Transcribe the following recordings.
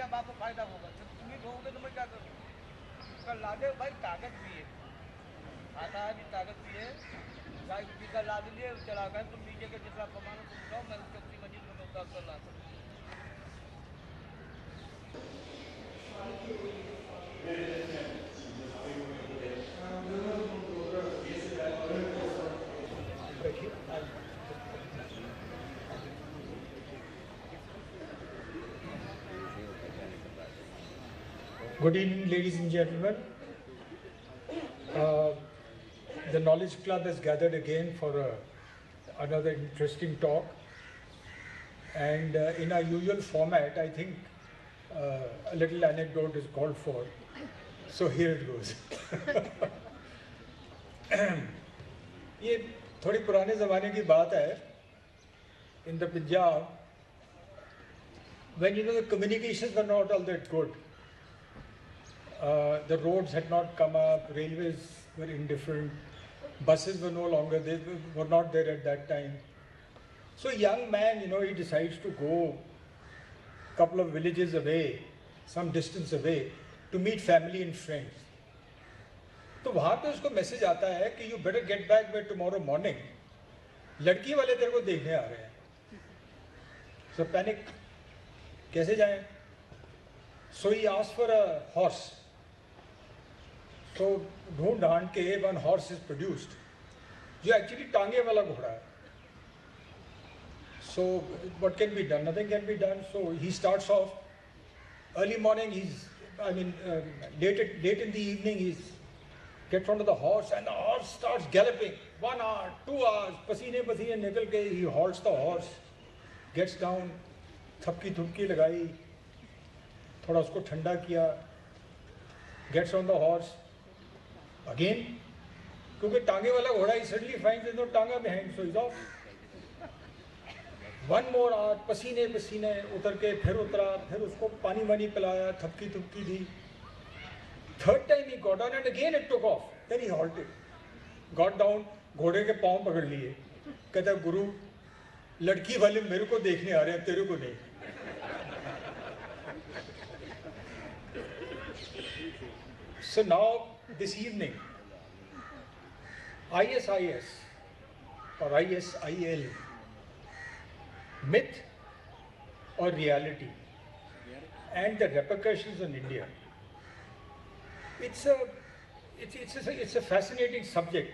अब आपको फायदा होगा, जब तुम ही ढोगे तो मैं क्या करूँ? कल ला दे भाई, ताकत भी है, आता है भी, ताकत भी है, गाय टीका ला दीजिए, चला गए तुम नीचे के जितना कमाना तुम उठाओ, मैं उसके अपनी मंजिल में उतार कर ला सकूँ। Good evening, ladies and gentlemen. The Knowledge Club has gathered again for another interesting talk. And in our usual format, I think a little anecdote is called for. So here it goes. ये थोड़ी पुराने ज़माने की बात है. In the Punjab, when the communications were not all that good. The roads had not come up, railways were indifferent, buses were no longer, they were not there at that time. So a young man, he decides to go a couple of villages away, some distance away, to meet family and friends. तो वहाँ पे उसको message आता है कि you better get back by tomorrow morning. लड़की वाले तेरे को देखने आ रहे हैं. So panic, कैसे जाएं? So he asked for a horse. So ढूंढ ढांड के one horse is produced, जो actually टांगे वाला घोड़ा है. So what can be done? Nothing can be done. So he starts off early morning. Late in the evening, he's gets onto the horse and the horse starts galloping. 1 hour, 2 hours, पसीने पसीने निकल के he halts the horse, gets down, थपकी थुपकी लगाई, थोड़ा उसको ठंडा किया, gets on the horse again, क्योंकि टांगे वाला घोड़ा he suddenly finds there's no टांगा behind, so he's off. 1 more hour, पसीने पसीने उतर के फिर उतरा, फिर उसको पानी वानी पिलाया, थपकी थुपकी दी. Third time he got on and again it took off. Then he halted, got down, घोड़े के पाँव पकड़ लिए, कहता गुरु लड़की वाले मेरे को देखने आ रहे हैं, तेरे को नहीं. So now this evening, ISIS or ISIL, myth or reality, and the repercussions on India. It's a fascinating subject.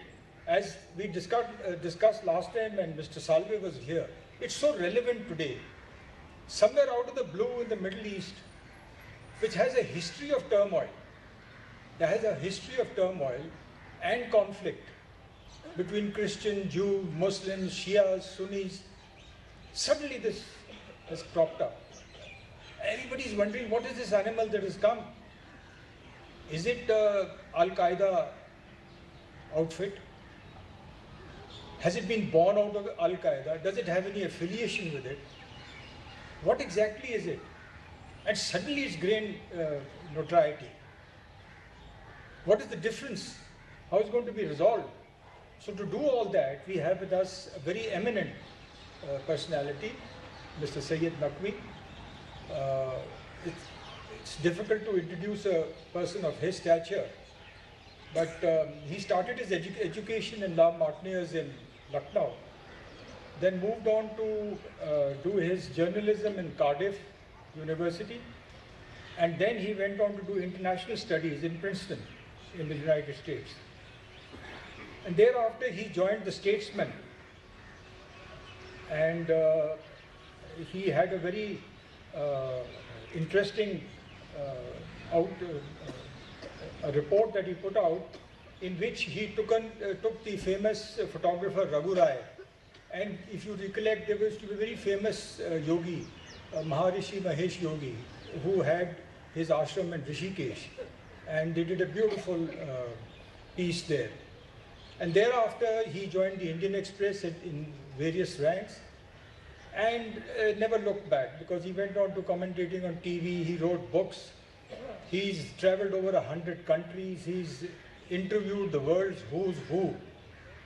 As we discussed last time and Mr. Salve was here, it's so relevant today. Somewhere out of the blue in the Middle East, which has a history of turmoil, and conflict between Christian, Jew, Muslims, Shias, Sunnis, suddenly this has cropped up. Everybody's wondering, what is this animal that has come? Is it Al-Qaeda outfit? Has it been born out of Al-Qaeda? Does it have any affiliation with it? What exactly is it? And suddenly it's gained notoriety. What is the difference? How is it going to be resolved? So to do all that, we have with us a very eminent personality, Mr. Saeed Naqvi. It's difficult to introduce a person of his stature, but he started his education in La Martiniers in Lucknow, then moved on to do his journalism in Cardiff University, and then he went on to do international studies in Princeton in the United States. And thereafter he joined the Statesman, and he had a very interesting a report that he put out, in which he took the famous photographer Raghu Rai, and if you recollect, there was to be a very famous yogi, Maharishi Mahesh Yogi, who had his ashram in Rishikesh, and they did a beautiful piece there. And thereafter he joined the Indian Express in various ranks, and never looked back, because he went on to commentating on TV, he wrote books, he's traveled over 100 countries, he's interviewed the world's who's who,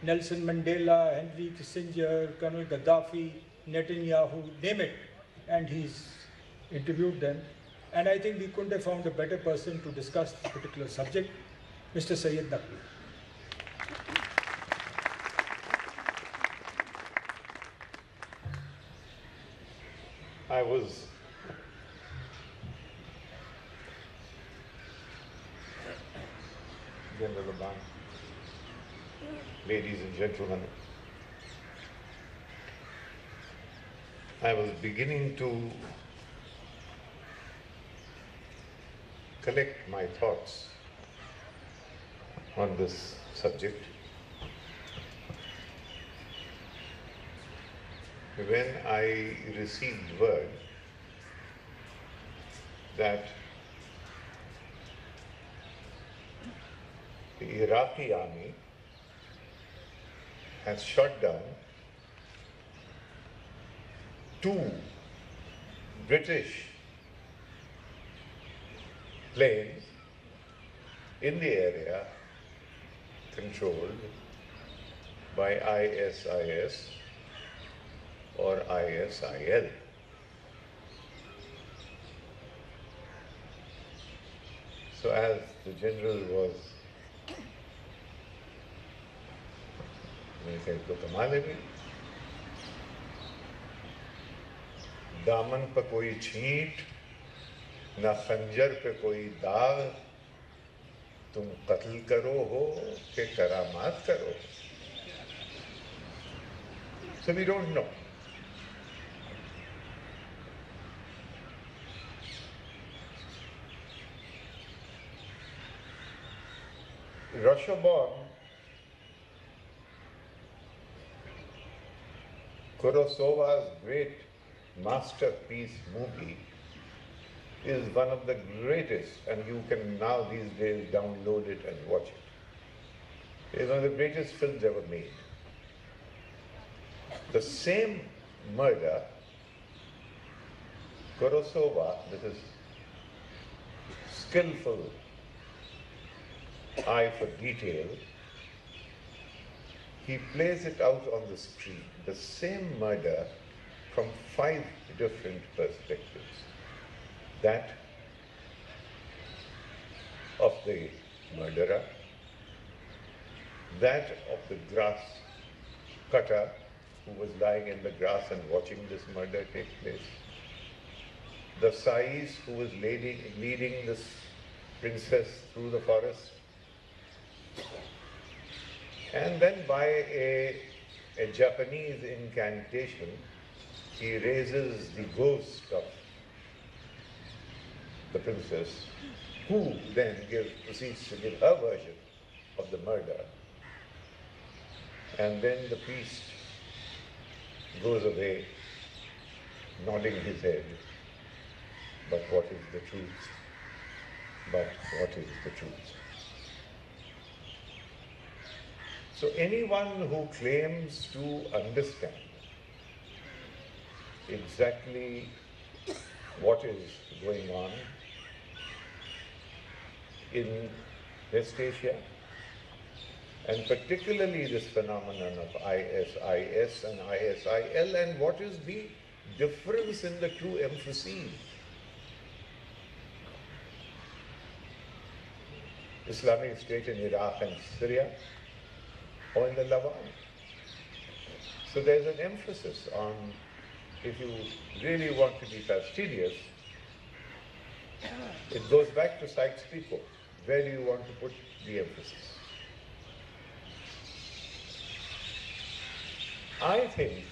Nelson Mandela, Henry Kissinger, Colonel Gaddafi, Netanyahu, name it, and he's interviewed them. And I think we couldn't have found a better person to discuss this particular subject, Mr. Saeed Naqvi. I was General Laban, ladies and gentlemen, I was beginning to collect my thoughts on this subject when I received word that the Iraqi army has shot down 2 British planes in the area controlled by ISIS or ISIL. So as the general was, मैं कह तो कमाल है भाई, दामन पर कोई छींट, ना खंजर पे कोई दाग, तुम कत्ल करो हो कि करामात करो. So we don't know. Rashomon, Kurosawa's great masterpiece movie, is one of the greatest, and you can now these days download it and watch it. It is one of the greatest films ever made. The same murder, Kurosawa, with his skillful eye for detail, he plays it out on the screen, the same murder from 5 different perspectives. That of the murderer, that of the grass cutter who was lying in the grass and watching this murder take place, the Sais who was leading this princess through the forest, and then by a Japanese incantation, he raises the ghost of the princess, who then proceeds to give her version of the murder. And then the priest goes away, nodding his head. But what is the truth? But what is the truth? So anyone who claims to understand exactly what is going on in West Asia, and particularly this phenomenon of ISIS and ISIL, and what is the difference in the two emphases. Islamic State in Iraq and Syria, or in the Levant. So there's an emphasis on, if you really want to be fastidious, it goes back to Sykes-Picot. Where do you want to put the emphasis? I think,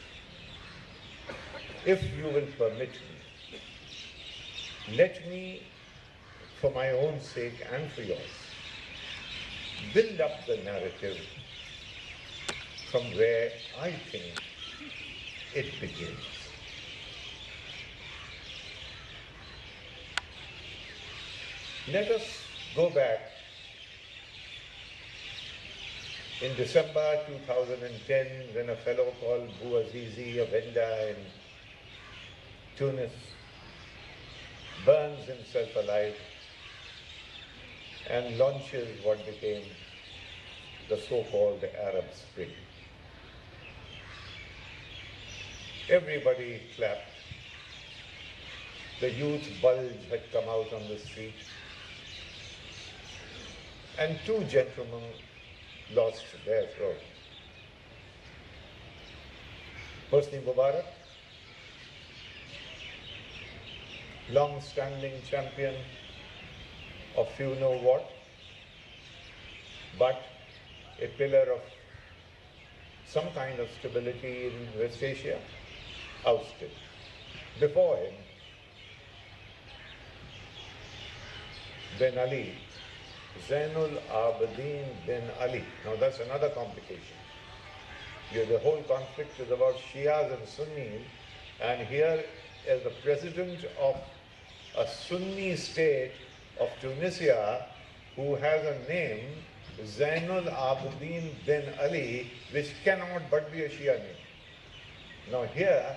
if you will permit me, let me, for my own sake and for yours, build up the narrative from where I think it begins. Let us go back in December 2010, when a fellow called Bouazizi, a vendor in Tunis, burns himself alive and launches what became the so-called Arab Spring. Everybody clapped. The youth bulge had come out on the street, and two gentlemen lost their throat. Hosni Mubarak, long-standing champion of few know what, but a pillar of some kind of stability in West Asia, ousted. Before him, Ben Ali, Zainul Abidin bin Ali. Now that's another complication. Here the whole conflict is about Shias and Sunnis, and here as the president of a Sunni state of Tunisia who has a name, Zainul Abidin bin Ali, which cannot but be a Shia name. Now here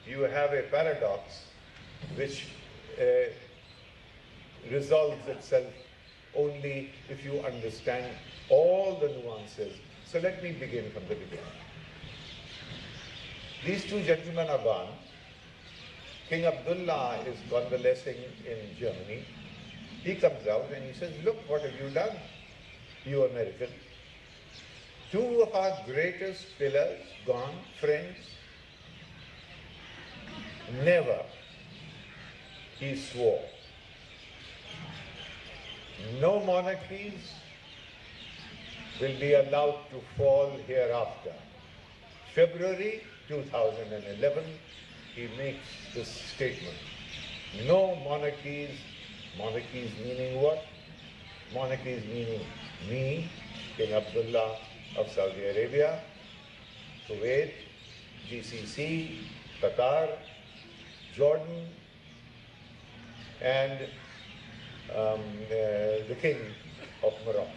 you have a paradox which resolves itself only if you understand all the nuances. So let me begin from the beginning. These two gentlemen are gone. King Abdullah is convalescing in Germany. He comes out and he says, look, what have you done, you American? Two of our greatest pillars gone, friends. Never, he swore, no monarchies will be allowed to fall hereafter. February 2011, he makes this statement. No monarchies, monarchies meaning what? Monarchies meaning me, King Abdullah of Saudi Arabia, Kuwait, GCC, Qatar, Jordan, and the King of Morocco,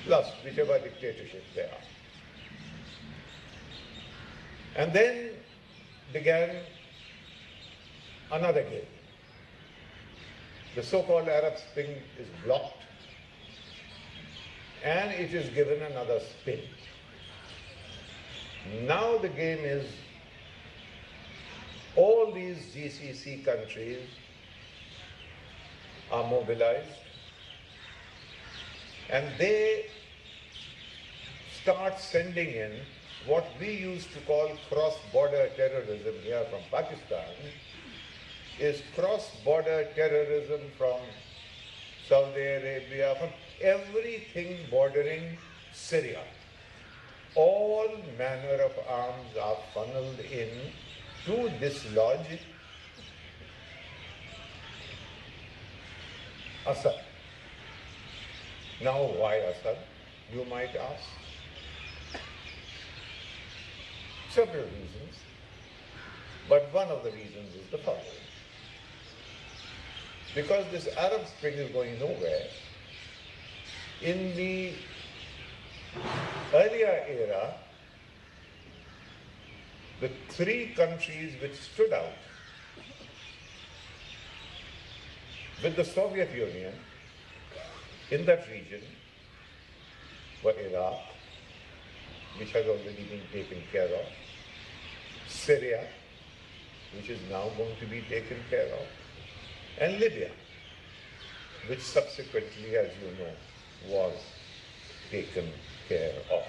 plus whichever dictatorship there are. And then began another game. The so-called Arab Spring is blocked, and it is given another spin. Now the game is all these GCC countries are mobilized, and they start sending in what we used to call cross-border terrorism here from Pakistan, is cross-border terrorism from Saudi Arabia, from everything bordering Syria. All manner of arms are funneled in to dislodge Assad. Now, why Assad, you might ask? Several reasons, but one of the reasons is the following. Because this Arab Spring is going nowhere, in the earlier era, the three countries which stood out with the Soviet Union in that region were Iraq, which has already been taken care of, Syria, which is now going to be taken care of, and Libya, which subsequently, as you know, was taken care of.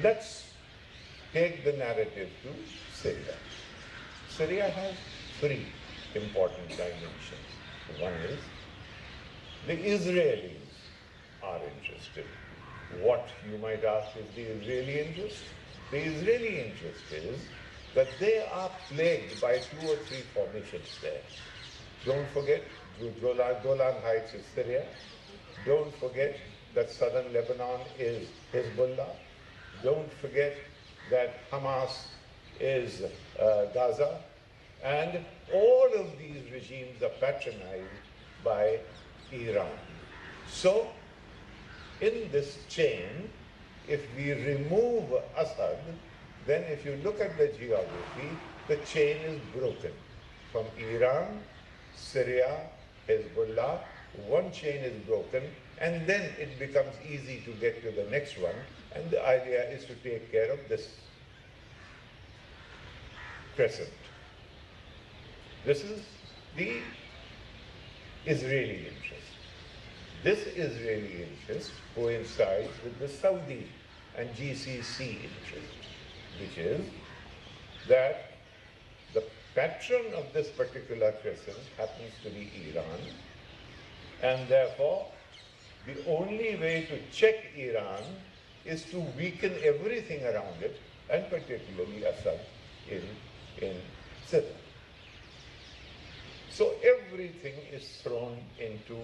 Let's take the narrative to Syria. Syria has three important dimensions. One is the Israelis are interested. What, you might ask, is the Israeli interest? The Israeli interest is that they are plagued by 2 or 3 formations there. Don't forget, Golan Heights is Syria. Don't forget that southern Lebanon is Hezbollah. Don't forget that Hamas is Gaza. And all of these regimes are patronized by Iran. So, in this chain, if we remove Assad, then if you look at the geography, the chain is broken. From Iran, Syria, Hezbollah, one chain is broken, and then it becomes easy to get to the next one, and the idea is to take care of this crescent. This is the Israeli interest. This Israeli interest coincides with the Saudi and GCC interest, which is that the patron of this particular crescent happens to be Iran, and therefore the only way to check Iran is to weaken everything around it, and particularly Assad in Syria. So everything is thrown into,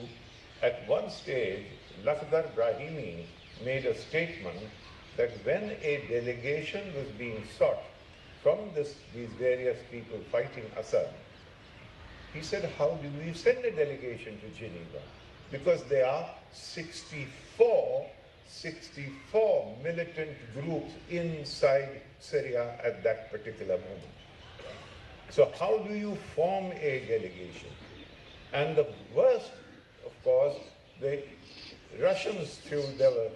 at one stage, Lakhdar Brahimi made a statement that when a delegation was being sought from these various people fighting Assad, he said, how do we send a delegation to Geneva? Because there are 64 militant groups inside Syria at that particular moment. So how do you form a delegation? And the worst, of course, the Russians threw the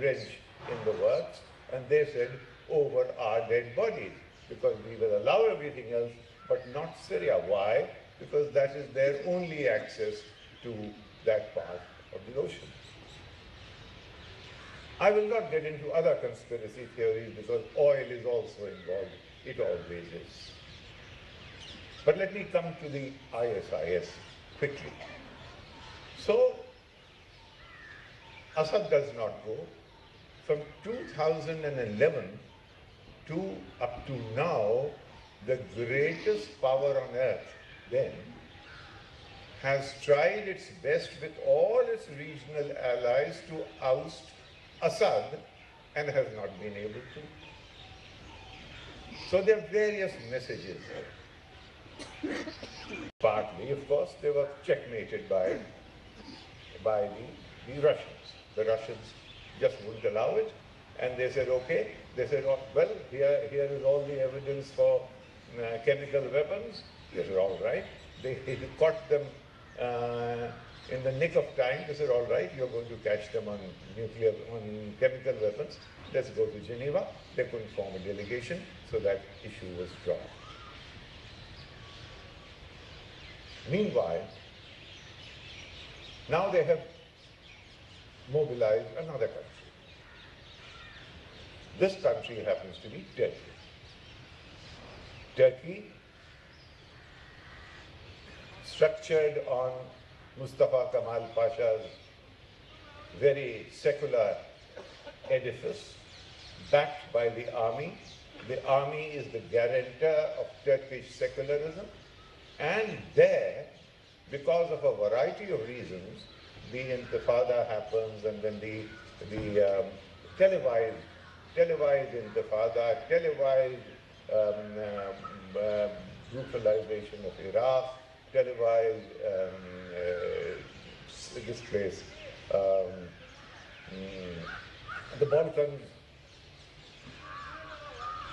wrench in the works, and they said, over our dead bodies, because we will allow everything else, but not Syria. Why? Because that is their only access to that part of the ocean. I will not get into other conspiracy theories because oil is also involved. It always is. But let me come to the ISIS quickly. So, Assad does not go. From 2011 to up to now, the greatest power on earth then has tried its best with all its regional allies to oust Assad and has not been able to. So there are various messages. Partly, of course, they were checkmated by the Russians. The Russians just wouldn't allow it, and they said, okay. They said, oh, well, here is all the evidence for chemical weapons. They said, all right. They caught them in the nick of time. They said, all right, you're going to catch them on chemical weapons. Let's go to Geneva. They couldn't form a delegation, so that issue was dropped. Meanwhile, now they have mobilized another country. This country happens to be Turkey. Turkey, structured on Mustafa Kemal Pasha's very secular edifice, backed by the army. The army is the guarantor of Turkish secularism. And there, because of a variety of reasons, the intifada happens, and then the televised intifada, televised brutalization of Iraq, televised this place, the Balkans,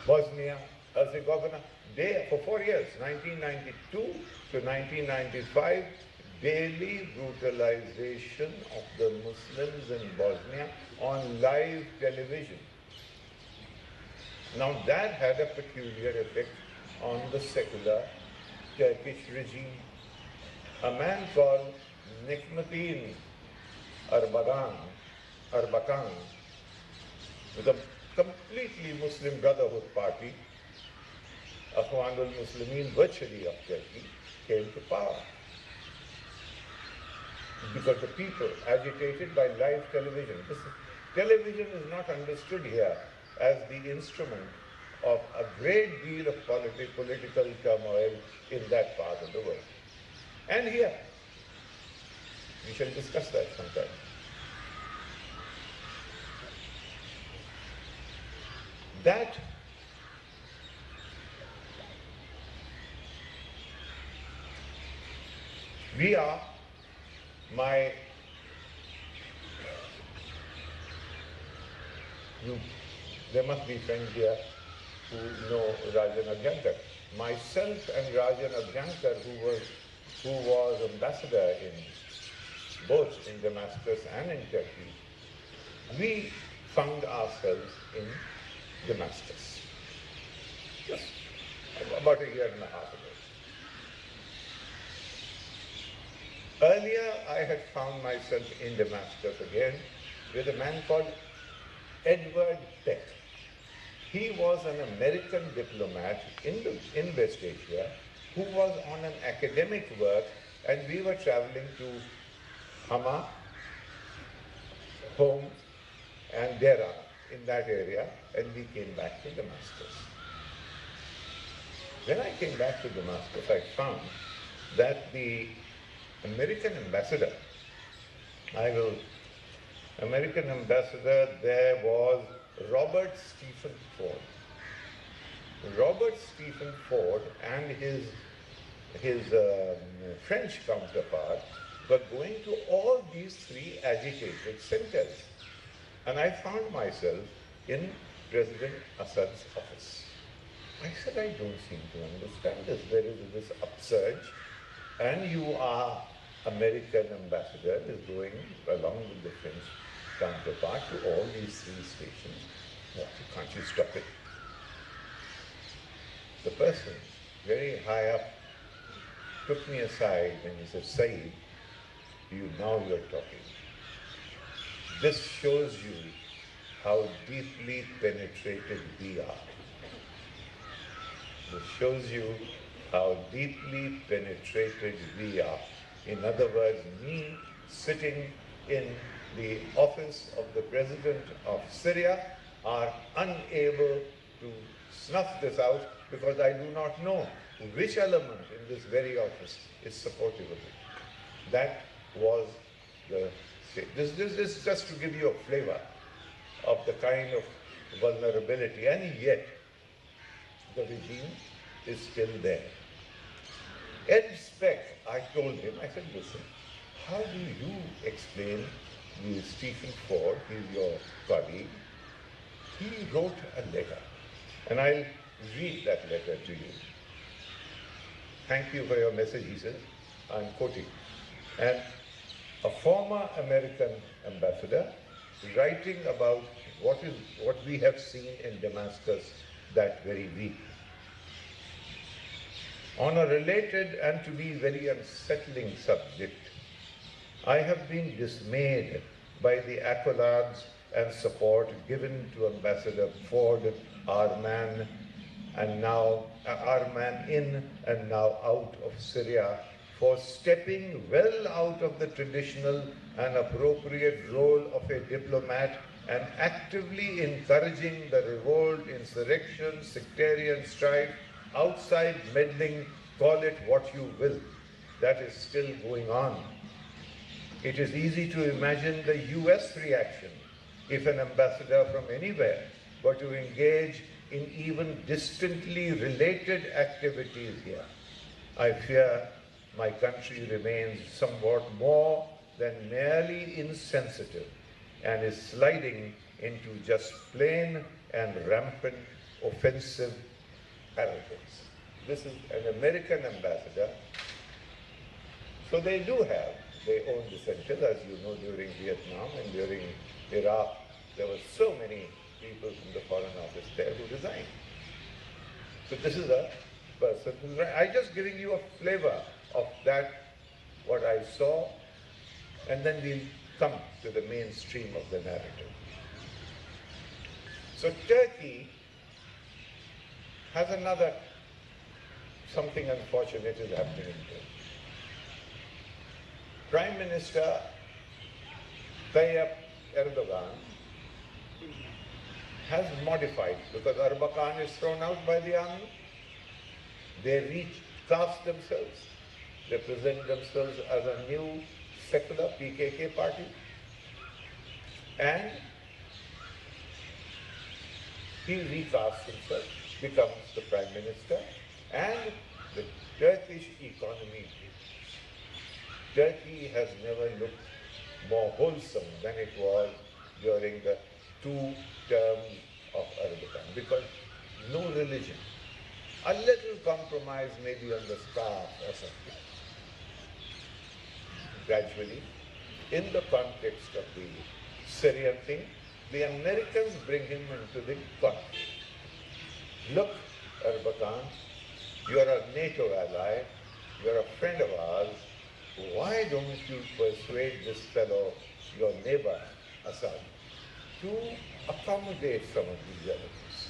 Bosnia, Herzegovina. They, for 4 years, 1992 to 1995, daily brutalization of the Muslims in Bosnia on live television. Now that had a peculiar effect on the secular Turkish regime. A man called Nikmatin Erbakan, with a completely Muslim Brotherhood party, Akhwanul Muslimin virtually of Turkey, came to power. Because the people agitated by live television. Television is not understood here as the instrument of a great deal of political turmoil in that part of the world. And here, we shall discuss that sometime. That we are, there must be friends here who know Rajan Abhyankar. Myself and Rajan Abhyankar, who was ambassador both in Damascus and in Turkey, we found ourselves in Damascus. Just about a year and a half ago. Earlier, I had found myself in Damascus again with a man called Edward Peck. He was an American diplomat in West Asia who was on an academic work, and we were traveling to Hama, Homs, and Dera in that area, and we came back to Damascus. When I came back to Damascus, I found that the American ambassador there was Robert Stephen Ford. Robert Stephen Ford and his French counterpart were going to all these three agitated centers. And I found myself in President Assad's office. I said, I don't seem to understand this. There is this upsurge, and you are American ambassador is going along with the French counterpart to all these three stations. Well, can't you stop it? The person very high up took me aside and he said, Saeed, now you're talking. This shows you how deeply penetrated we are. This shows you how deeply penetrated we are. In other words, me sitting in the office of the President of Syria are unable to snuff this out because I do not know which element in this very office is supportive of it. That was the state. This is just to give you a flavor of the kind of vulnerability, and yet the regime is still there. Ed Speck, I told him, I said, listen, how do you explain the Stephen Ford, he's your colleague, he wrote a letter, and I'll read that letter to you. Thank you for your message, he says, I'm quoting. And a former American ambassador writing about what we have seen in Damascus that very week. On a related and to be very unsettling subject, I have been dismayed by the accolades and support given to Ambassador Ford, our man in and now out of Syria, for stepping well out of the traditional and appropriate role of a diplomat and actively encouraging the revolt, insurrection, sectarian strife, outside meddling, call it what you will, that is still going on. It is easy to imagine the US reaction if an ambassador from anywhere were to engage in even distantly related activities here. I fear my country remains somewhat more than merely insensitive and is sliding into just plain and rampant offensive arrogance. This is an American ambassador. So they do have their own dissenters, as you know, during Vietnam and during Iraq, there were so many people from the Foreign Office there who resigned. So this is a person who's right. I'm just giving you a flavor of that, what I saw, and then we'll come to the mainstream of the narrative. So Turkey has something unfortunate is happening there. Prime Minister Tayyip Erdogan has modified, because Erbakan is thrown out by the army, they recast themselves, they present themselves as a new secular PKK party, and he recasts himself, becomes the Prime Minister, and the Turkish economy. Turkey has never looked more wholesome than it was during the 2 terms of Erdogan, because no religion, a little compromise maybe on the scarf or something. Gradually, in the context of the Syrian thing, the Americans bring him into the conflict. Look, Erbakan, you are a NATO ally, you are a friend of ours. Why don't you persuade this fellow, your neighbor, Assad, to accommodate some of these elements?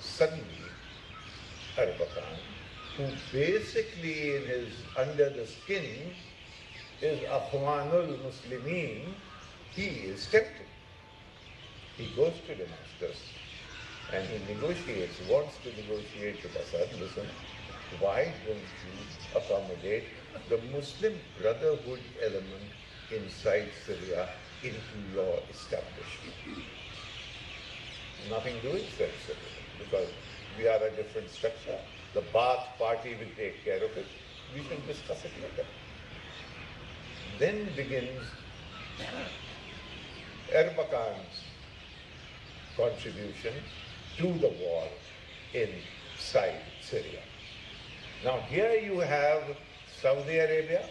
Suddenly, Erbakan, who basically in his under the skin is Akhwanul Muslimin, he is tempted. He goes to Damascus and he negotiates, wants to negotiate with Assad. Listen, why don't you accommodate the Muslim Brotherhood element inside Syria into your establishment? Nothing doing, said Syria, because we are a different structure. The Baath party will take care of it. We shall discuss it later. Then begins Erbakan's contribution to the war inside Syria. Now here you have Saudi Arabia,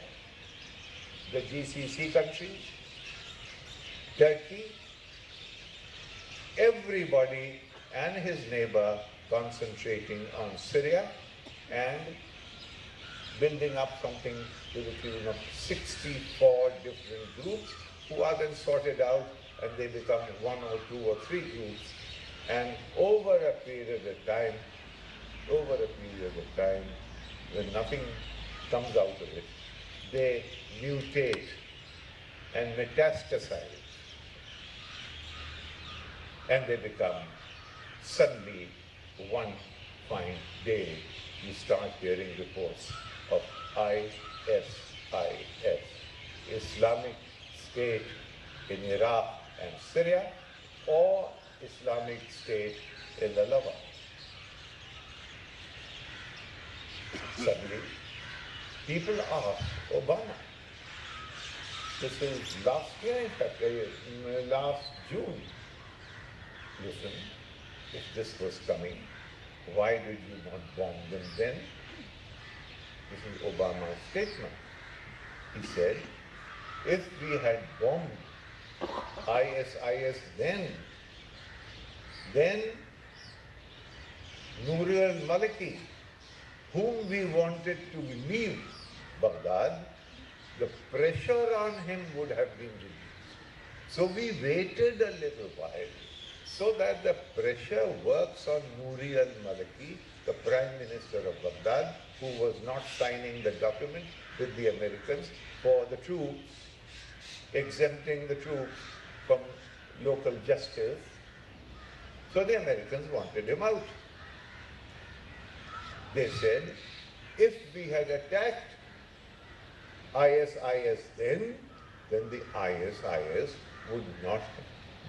the GCC countries, Turkey, everybody and his neighbor concentrating on Syria and building up something to the tune of 64 different groups who are then sorted out and they become 1 or 2 or 3 groups, and over a period of time, when nothing comes out of it, they mutate and metastasize, and they become suddenly one fine day you start hearing reports of ISIS, Islamic State in Iraq and Syria, or Islamic State in the Levant. Suddenly, people ask Obama, this is last year, in fact, last June, listen, if this was coming, why did you not bomb them then? This is Obama's statement. He said, if we had bombed ISIS then Nouri al-Maliki, whom we wanted to leave Baghdad, the pressure on him would have been reduced. So we waited a little while so that the pressure works on Nouri al-Maliki, the Prime Minister of Baghdad, who was not signing the document with the Americans for the troops, exempting the troops from local justice. So the Americans wanted him out. They said, if we had attacked ISIS then the ISIS would not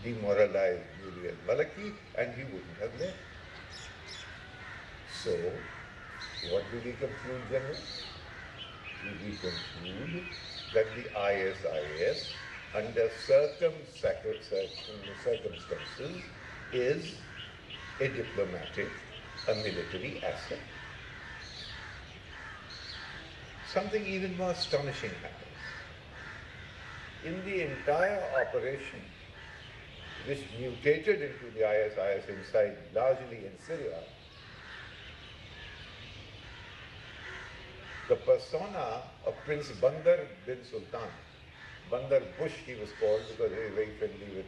demoralize Nouri al-Maliki and he wouldn't have left. So, what do we conclude, General? We conclude that the ISIS, under circumstances, is a diplomatic, a military asset. Something even more astonishing happens. In the entire operation, which mutated into the ISIS inside, largely in Syria, the persona of Prince Bandar bin Sultan, Bandar Bush he was called because he was very friendly with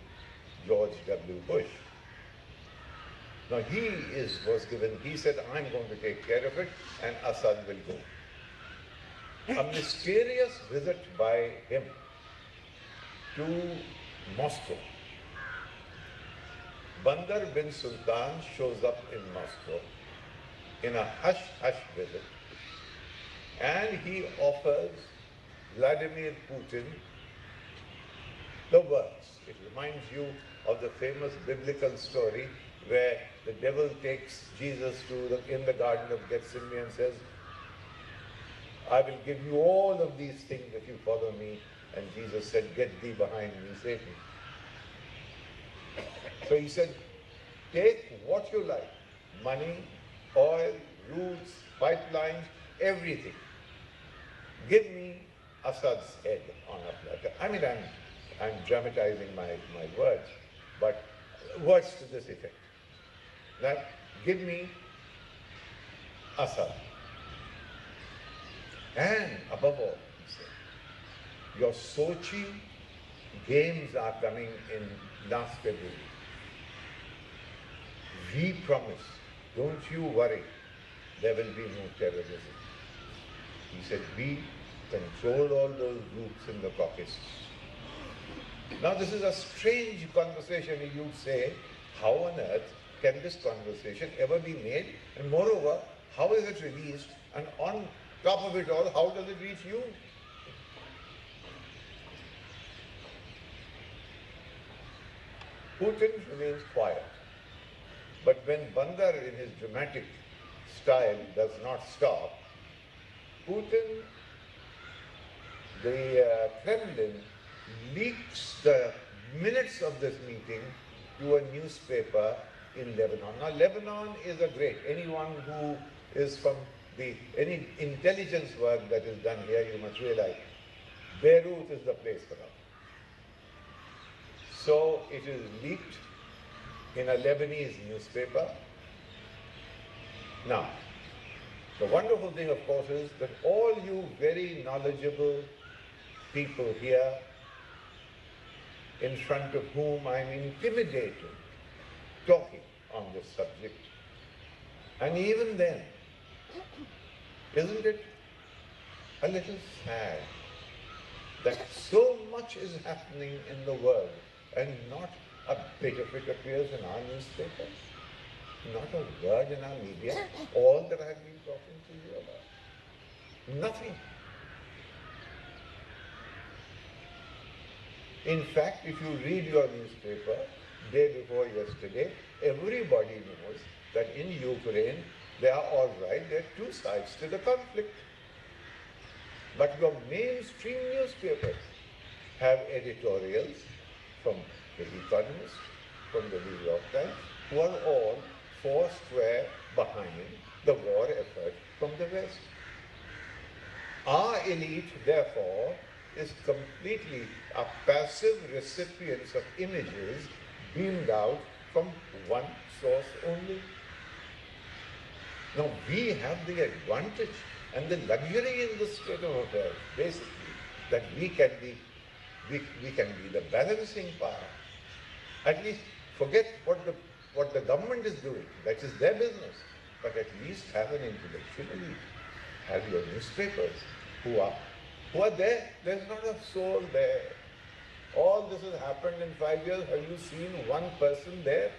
George W. Bush. Now he said, I'm going to take care of it and Assad will go. A mysterious visit by him to Moscow. Bandar bin Sultan shows up in Moscow in a hush-hush visit, and he offers Vladimir Putin the works. It reminds you of the famous biblical story where the devil takes Jesus in the Garden of Gethsemane and says, I will give you all of these things if you follow me. And Jesus said, get thee behind me, Satan. So he said, take what you like, money, oil, routes, pipelines, everything. Give me, Assad's head on a platter. I mean, I'm dramatizing my words, but words to this effect. That give me Assad. And above all, he said, your Sochi games are coming in last February. We promise, don't you worry, there will be no terrorism. He said, we control all those groups in the Caucasus. Now this is a strange conversation. You'd say, how on earth can this conversation ever be made? And moreover, how is it released? And on top of it all, how does it reach you? Putin remains quiet. But when Bandar in his dramatic style does not stop, Putin, the Kremlin, leaks the minutes of this meeting to a newspaper in Lebanon. Now Lebanon is a great, anyone who is from any intelligence work that is done here, you must realize, Beirut is the place for that. So it is leaked in a Lebanese newspaper. Now, the wonderful thing, of course, is that all you very knowledgeable people here, in front of whom I'm intimidated talking on this subject, and even then, isn't it a little sad that so much is happening in the world and not a bit of it appears in our newspapers? Not a word in our media, all that I've been talking to you about. Nothing. In fact, if you read your newspaper, day before yesterday, everybody knows that in Ukraine, they are all right, there are two sides to the conflict. But your mainstream newspapers have editorials from The Economist, from the New York Times, who are all four square behind the war effort from the West. Our elite, therefore, is completely a passive recipient of images beamed out from one source only. Now, we have the advantage and the luxury in this state of affairs, basically, that we can be the balancing power. At least forget what the government is doing. That is their business. But at least have an intellectual elite. Have your newspapers who are there. There's not a soul there. All this has happened in 5 years. Have you seen one person there?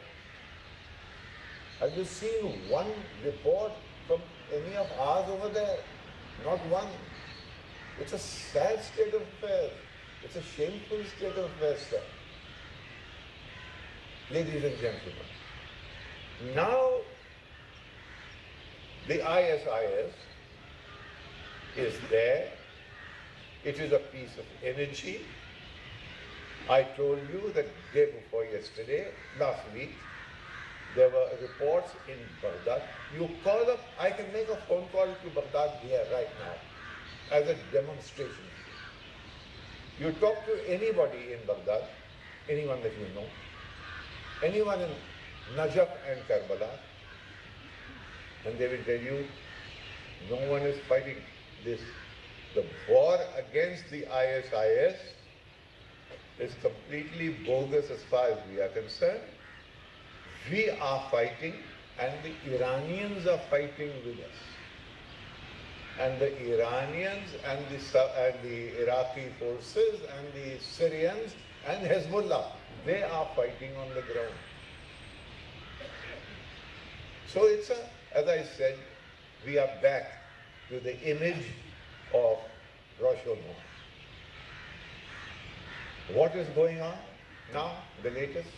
Have you seen one report from any of ours over there? Not one. It's a sad state of affairs. It's a shameful state of affairs, sir. Ladies and gentlemen, now the ISIS is there. It is a piece of energy. I told you that day before yesterday, last week, there were reports in Baghdad. You call up, I can make a phone call to Baghdad here right now as a demonstration. You talk to anybody in Baghdad, anyone that you know, anyone in Najaf and Karbala, and they will tell you, no one is fighting this. The war against the ISIS is completely bogus as far as we are concerned. We are fighting and the Iranians are fighting with us. And the Iranians and the Iraqi forces and the Syrians and Hezbollah, they are fighting on the ground. So it's as I said, we are back to the image of Rashomon. What is going on now, the latest?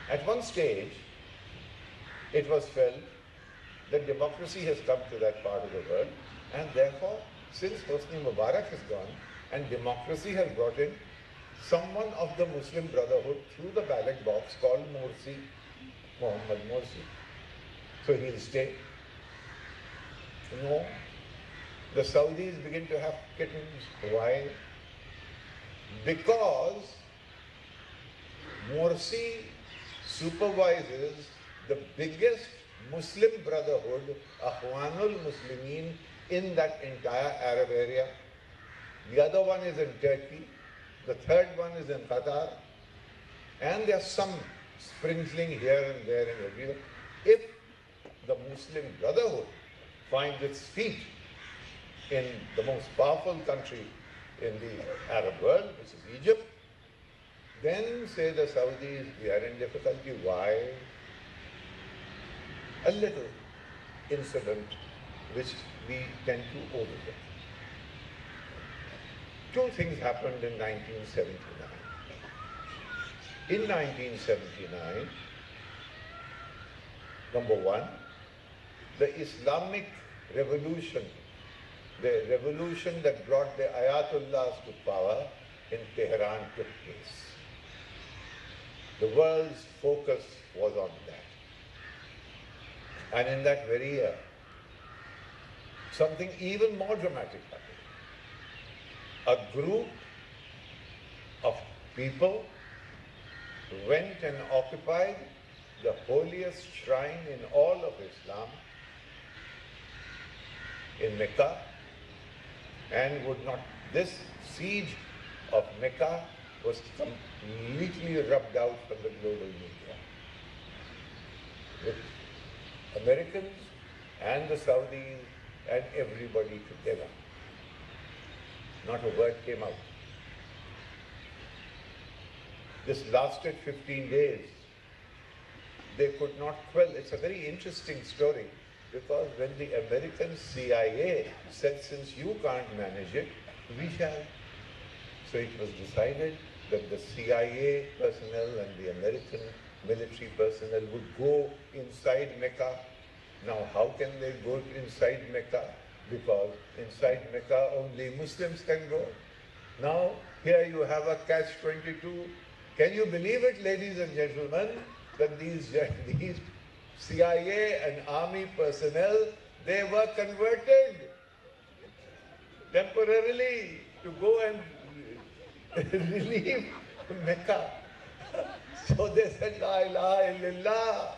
At one stage, it was felt that democracy has come to that part of the world, and therefore, since Hosni Mubarak has gone, and democracy has brought in someone of the Muslim Brotherhood through the ballot box called Morsi, Mohammad Morsi. So he'll stay. No. The Saudis begin to have kittens. Why? Because Morsi supervises the biggest Muslim brotherhood, Akhwanul Muslimin, in that entire Arab area. The other one is in Turkey. The third one is in Qatar. And there's some sprinkling here and there and everywhere. If the Muslim brotherhood finds its feet in the most powerful country in the Arab world, which is Egypt, then say the Saudis, we are in difficulty. Why? A little incident which we tend to overlook. Two things happened in 1979. In 1979, number one, the Islamic revolution, the revolution that brought the Ayatollahs to power in Tehran took place. The world's focus was on that. And in that very year, something even more dramatic happened. A group of people went and occupied the holiest shrine in all of Islam, in Mecca, and would not. This siege of Mecca was completely rubbed out from the global media, with Americans and the Saudis and everybody together. Not a word came out. This lasted 15 days. They could not quell. It's a very interesting story, because when the American CIA said, since you can't manage it, we shall. So it was decided that the CIA personnel and the American military personnel would go inside Mecca. Now, how can they go inside Mecca? Because inside Mecca only Muslims can go. Now, here you have a catch-22. Can you believe it, ladies and gentlemen, that these CIA and army personnel, they were converted temporarily to go and relieve Mecca. So they said, La ilaha illallah.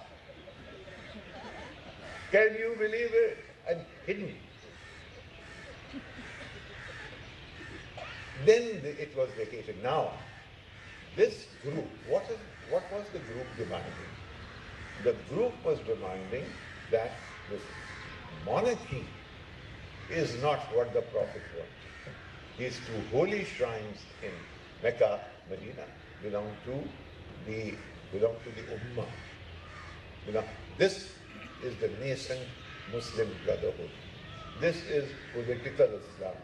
Can you believe it? And hidden. Then it was vacated. Now, this group, what was the group demanding? The group was demanding that this monarchy is not what the Prophet wanted. These two holy shrines in Mecca, Medina, belong to the Ummah. This is the nascent Muslim Brotherhood. This is political Islam.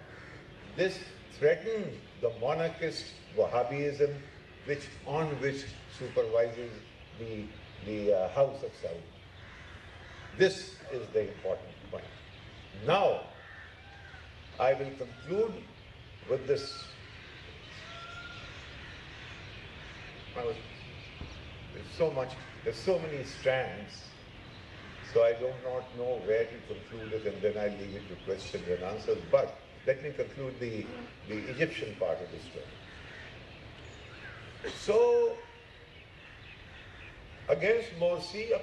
This threatens the monarchist Wahhabism, on which supervises the House of Saud. This is the important point. Now, I will conclude with this. There's so many strands, so I do not know where to conclude it, and then I leave it to questions and answers. But let me conclude the Egyptian part of the story. So, against Morsi, a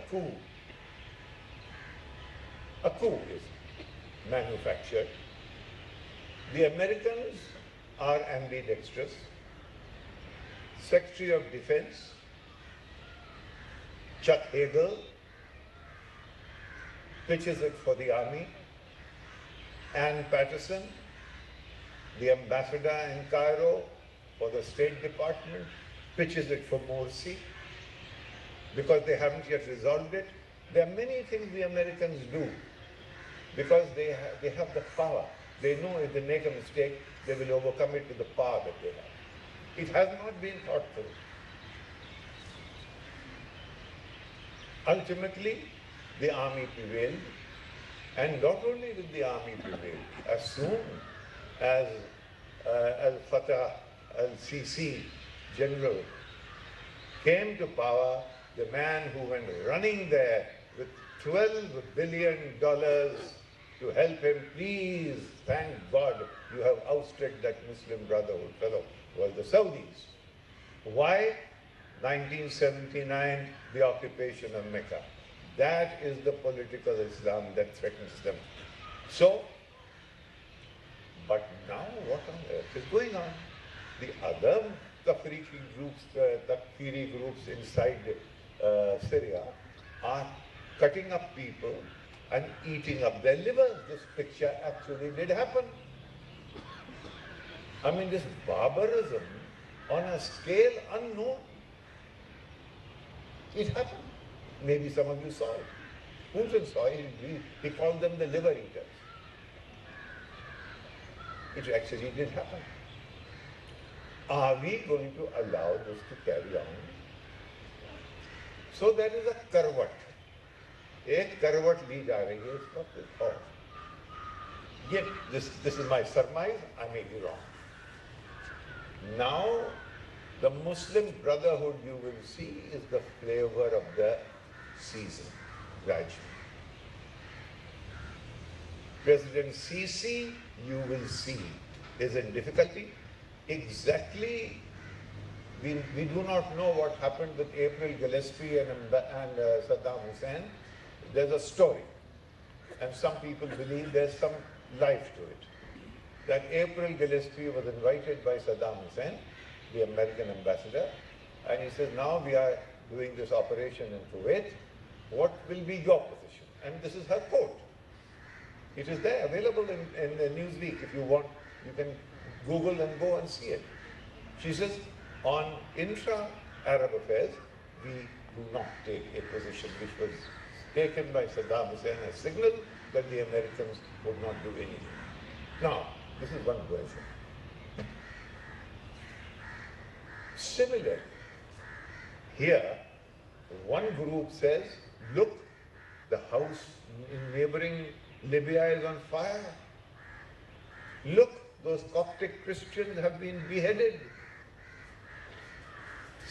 coup is manufactured. The Americans are ambidextrous. Secretary of Defense, Chuck Hagel, pitches it for the army. Ann Patterson, the ambassador in Cairo for the State Department, pitches it for Morsi, because they haven't yet resolved it. There are many things the Americans do because they have the power. They know if they make a mistake, they will overcome it with the power that they have. It has not been thought through. Ultimately, the army prevailed, and not only did the army prevail, as soon as Al-Fatah al-Sisi general came to power, the man who went running there with $12 billion to help him. Please, thank God, you have ousted that Muslim Brotherhood fellow, was the Saudis. Why? 1979, the occupation of Mecca. That is the political Islam that threatens them. So, but now what on earth is going on? The other Takfiri groups inside Syria are cutting up people and eating up their livers. This picture actually did happen. I mean, this barbarism on a scale unknown. It happened. Maybe some of you saw it. Putin saw it. He called them the liver eaters. It actually did happen. Are we going to allow this to carry on? So there is a karvat. एक करवट ली जा रही है इसका और ये this is my surmise. I may be wrong. Now the Muslim Brotherhood you will see is the flavor of the season gradually. President Sisi, you will see, is in difficulty. Exactly, we do not know what happened with April Gillespie and Saddam Hussein. There's a story, and some people believe there's some life to it. That April Gillespie was invited by Saddam Hussein, the American ambassador, and he says, now we are doing this operation in Kuwait, what will be your position? And this is her quote. It is there, available in Newsweek. If you want, you can Google and go and see it. She says, on intra-Arab affairs, we do not take a position which was taken by Saddam Hussein as signal that the Americans would not do anything. Now, this is one version. Similarly, here, one group says, look, the house in neighboring Libya is on fire. Look, those Coptic Christians have been beheaded.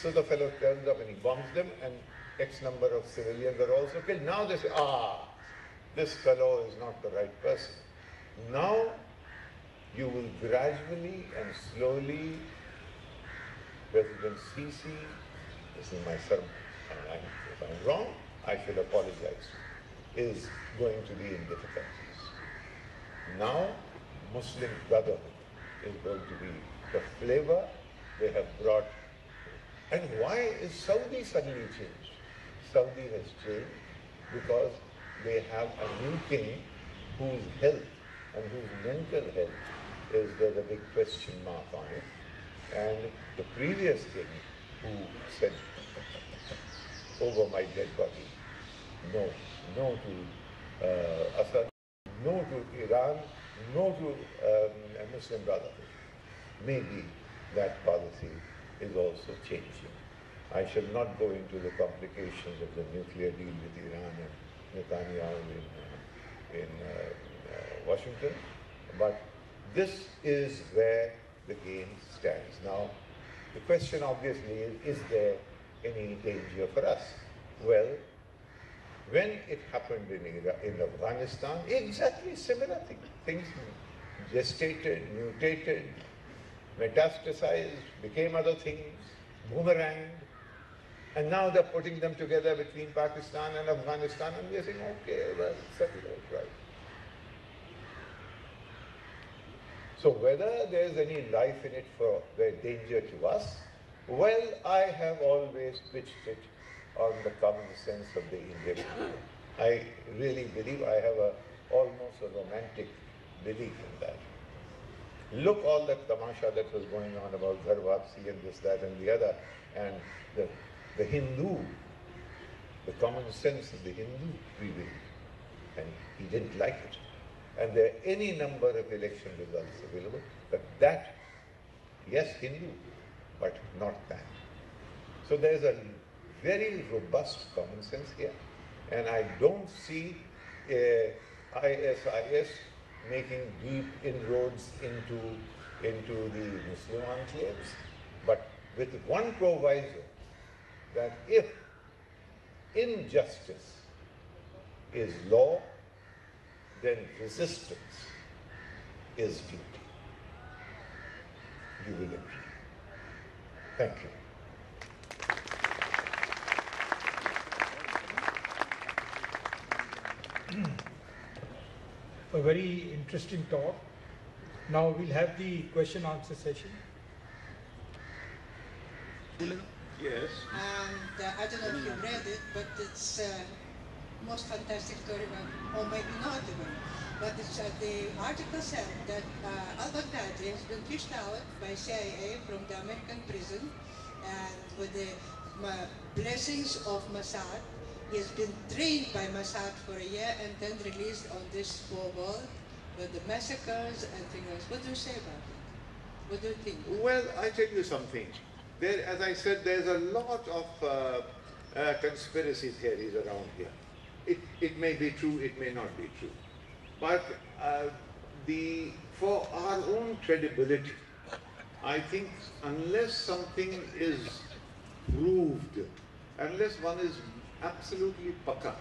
So the fellow turns up and he bombs them, and X number of civilians are also killed. Now they say, this fellow is not the right person. Now you will gradually and slowly, President Sisi, this is my sermon, and if I'm wrong, I should apologize, is going to be in difficulties. Now Muslim Brotherhood is going to be the flavor they have brought. And why is Saudi suddenly changed? Saudi has changed because they have a new king whose health and whose mental health there's a big question mark on it. And the previous king who said, over my dead body, no to Assad, no to Iran, no to Muslim Brotherhood. Maybe that policy is also changing. I shall not go into the complications of the nuclear deal with Iran and Netanyahu in Washington, but this is where the game stands. Now, the question obviously is there any danger for us? Well, when it happened in Afghanistan, exactly similar thing. Things gestated, mutated, metastasized, became other things, boomeranged, and now they're putting them together between Pakistan and Afghanistan, and we're saying, okay, well, settle it right. So whether there's any life in it for the danger to us, well, I have always pitched it on the common sense of the Indian people. I really believe I have almost a romantic belief in that. Look all that tamasha that was going on about Ghar Wapsi and this, that and the other, and the Hindu, the common sense of the Hindu prevailed, and he didn't like it. And there are any number of election results available, but that, yes, Hindu, but not that. So there's a very robust common sense here, and I don't see ISIS making deep inroads into the Muslim enclaves, but with one proviso, that if injustice is law, then resistance is duty. You will agree. Thank you. A very interesting talk. Now we'll have the question answer session. Yes. And I don't know if you've read it, but it's most fantastic story about, or maybe not even. But it's, the article said that al-Baghdadi has been fished out by CIA from the American prison, and with the blessings of Mossad, he has been trained by Mossad for a year and then released on this poor world with the massacres and things else. What do you say about it? What do you think? Well, I tell you something. There, as I said, there's a lot of conspiracy theories around here. It may be true, it may not be true. But for our own credibility, I think unless something is proved, unless one is absolutely paka,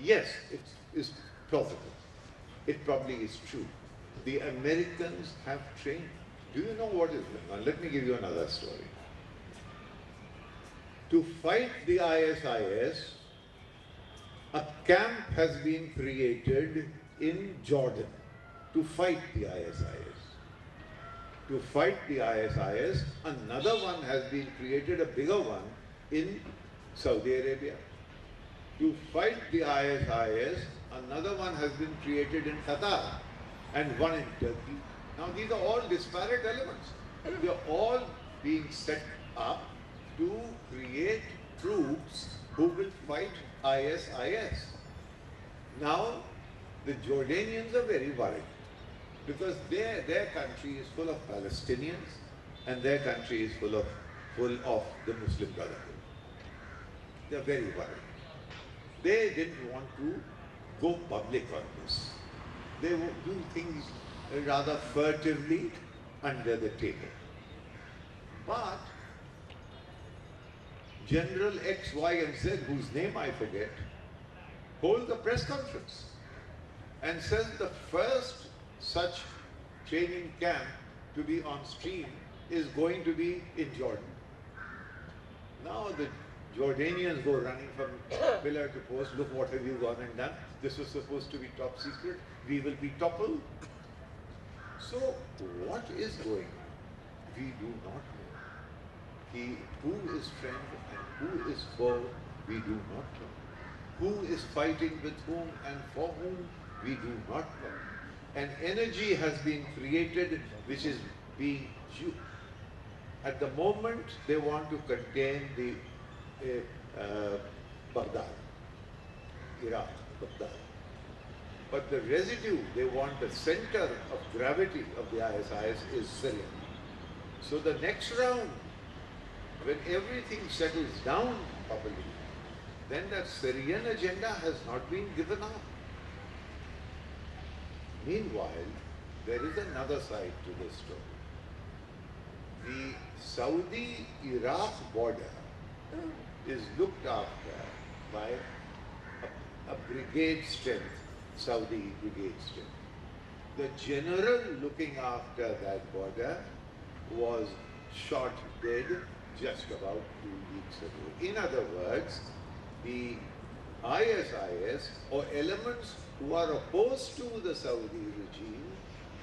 yes, it is plausible. It probably is true. The Americans have trained. Do you know what is going on? Let me give you another story. To fight the ISIS, a camp has been created in Jordan to fight the ISIS. To fight the ISIS, another one has been created, a bigger one, in Saudi Arabia. To fight the ISIS, another one has been created in Qatar and one in Turkey. Now these are all disparate elements. They are all being set up to create troops who will fight ISIS. Now the Jordanians are very worried because their country is full of Palestinians and their country is full of the Muslim Brotherhood. They are very worried. They didn't want to go public on this. They would do things rather furtively under the table. But General X, Y, and Z, whose name I forget, holds a press conference and says the first such training camp to be on stream is going to be in Jordan. Now the Jordanians go running from pillar to post, look what have you gone and done, this was supposed to be top secret, we will be toppled. So what is going on? We do not know. Who is friend and who is foe, we do not know. Who is fighting with whom and for whom, we do not know. An energy has been created which is being used. At the moment, they want to contain the Baghdad, Iraq, Baghdad. But the residue, they want the center of gravity of the ISIS is Syria. So the next round, when everything settles down properly, then that Syrian agenda has not been given up. Meanwhile, there is another side to this story. The Saudi-Iraq border is looked after by a brigade strength, Saudi brigade strength. The general looking after that border was shot dead just about 2 weeks ago. In other words, the ISIS or elements who are opposed to the Saudi regime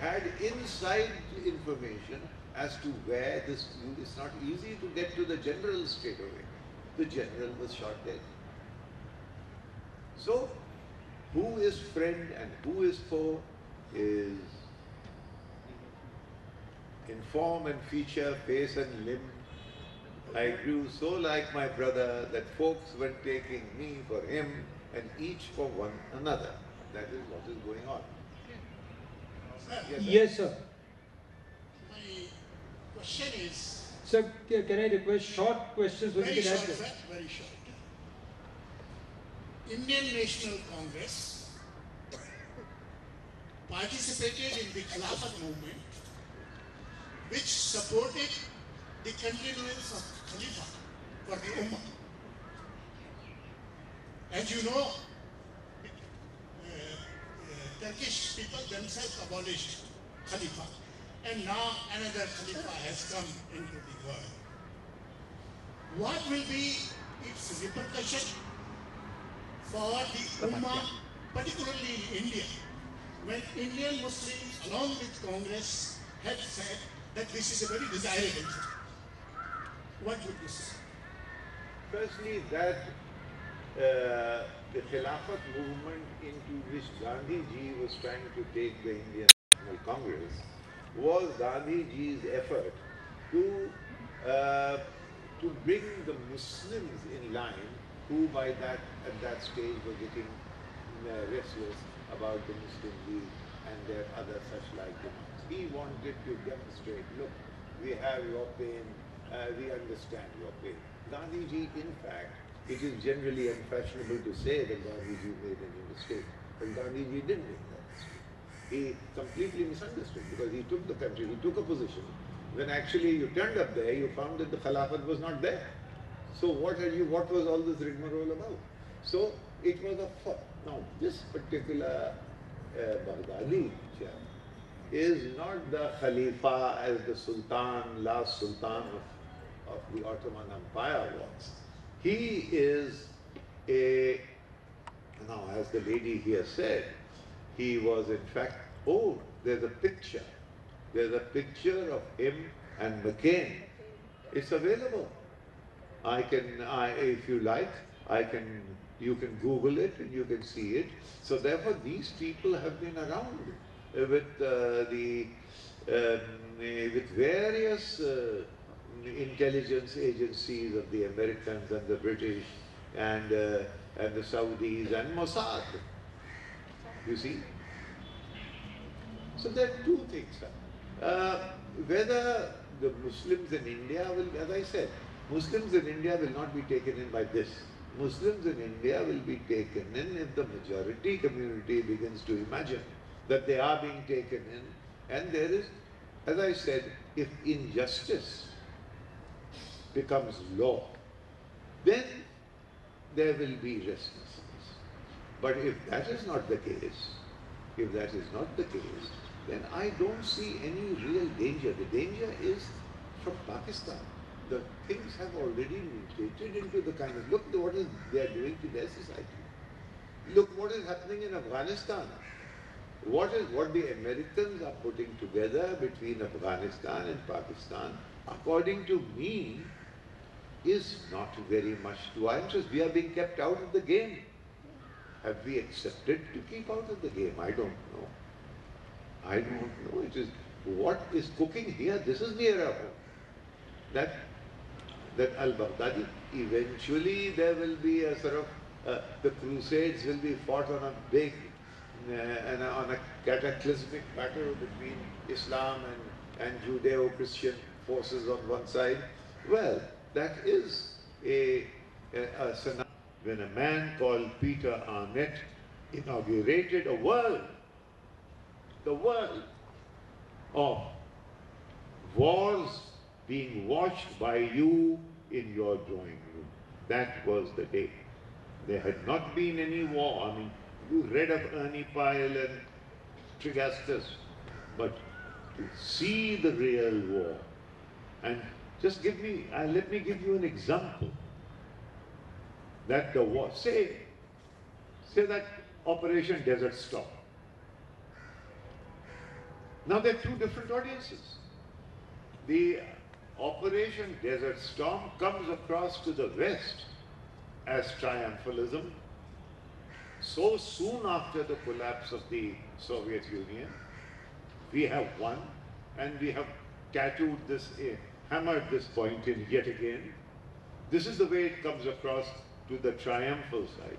had inside information as to where this, it's not easy to get to the general straight away. The general was shot dead. So, who is friend and who is foe is in form and feature, face and limb. I grew so like my brother that folks were taking me for him and each for one another. That is what is going on. Yes, sir. My question is... Sir, can I request short questions? Very short, sir, very short. Indian National Congress participated in the Khilafat movement, which supported the continuance of Khalifa for the Ummah. As you know, Turkish people themselves abolished Khalifa. And now another Khalifa has come into the world. What will be its repercussion for the Ummah, particularly in India, when Indian Muslims, along with Congress, have said that this is a very desirable thing? What would you say? Firstly, that the Khilafat movement into which Gandhi ji was trying to take the Indian National Congress was Gandhi ji's effort to bring the Muslims in line, who at that stage were getting restless about the Muslim League and their other such like demands. He wanted to demonstrate, look, we have your pain, we understand your pain. Gandhi ji, in fact, it is generally unfashionable to say that Gandhi ji made any mistake, but Gandhi ji didn't make that mistake. He completely misunderstood, because he took the country, he took a position, when actually you turned up there, you found that the Khilafat was not there. So what was all this rigmarole about? So it was now this particular Baghdadi chap is not the Khalifa as the Sultan, last Sultan of the Ottoman Empire was. He is now as the lady here said, he was in fact, there's a picture. There's a picture of him and McCain. It's available. If you like, you can Google it and you can see it. So therefore, these people have been around with with various intelligence agencies of the Americans and the British and the Saudis and Mossad. You see? So there are two things. Whether the Muslims in India will, as I said, Muslims in India will not be taken in by this. Muslims in India will be taken in if the majority community begins to imagine that they are being taken in, and there is, as I said, if injustice becomes law, then there will be restlessness. But if that is not the case, then I don't see any real danger. The danger is from Pakistan. The things have already mutated into the kind of, look what they are doing to their society. Look what is happening in Afghanistan. What the Americans are putting together between Afghanistan and Pakistan, according to me, is not very much to our interest. We are being kept out of the game. Have we accepted to keep out of the game? I don't know. It is what is cooking here. This is near our home. That al-Baghdadi, eventually there will be a sort of, the Crusades will be fought on a big, on a cataclysmic battle between Islam and Judeo-Christian forces on one side. Well, that is a scenario. When a man called Peter Arnett inaugurated the world of wars being watched by you in your drawing room. That was the day. There had not been any war. I mean, you read of Ernie Pyle and Trigastus, but to see the real war, and just let me give you an example. That the war, say that Operation Desert Storm. Now there are two different audiences. The Operation Desert Storm comes across to the West as triumphalism. So soon after the collapse of the Soviet Union, we have won, and we have tattooed this, hammered this point in yet again. This is the way it comes across to the triumphal side.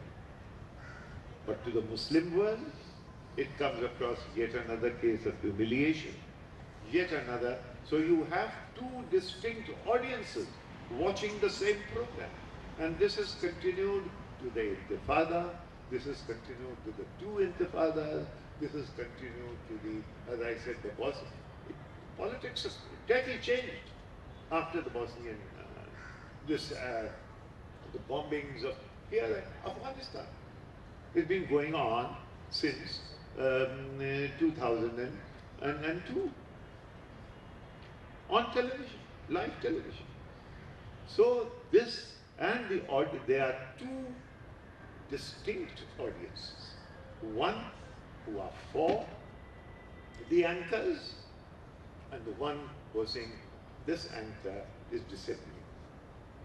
But to the Muslim world, it comes across yet another case of humiliation, yet another. So you have two distinct audiences watching the same program. And this has continued to the Intifada, this has continued to the two Intifadas, this has continued to the, as I said, the Bosnian. Politics has totally changed after the Bosnian, the bombings of here, Afghanistan. It's been going on since 2002 on television, live television. So this and there are two distinct audiences. One who are for the anchors, and the one who is saying this anchor is disabling,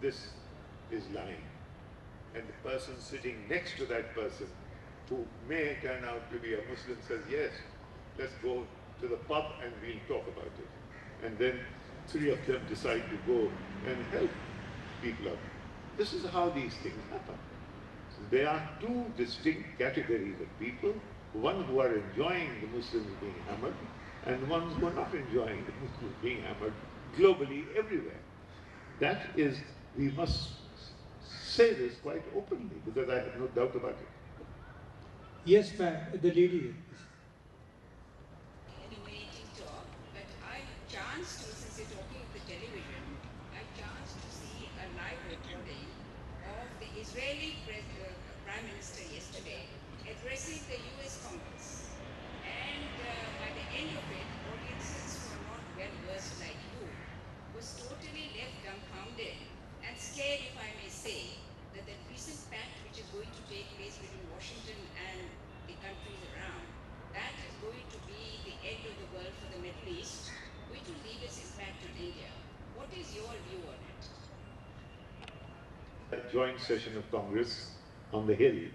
this is lying. And the person sitting next to that person, who may turn out to be a Muslim, says, yes, let's go to the pub and we'll talk about it. And then three of them decide to go and help people out. This is how these things happen. So there are two distinct categories of people, one who are enjoying the Muslims being hammered, and ones who are not enjoying the Muslims being hammered globally everywhere. That is, we must say this quite openly, because I have no doubt about it. Yes, ma'am, the lady. Illuminating talk, but I chanced to, since you're talking of the television, I chanced to see a live recording of the Israeli Prime Minister yesterday addressing the US Congress. And by the end of it, audiences who are not well versed like you was totally left dumbfounded and scared, if I may say, that the recent pact which is going to take place between Washington and the countries around, that is going to be the end of the world for the Middle East, which will leave its impact on India. What is your view on it? A joint session of Congress on the Hill,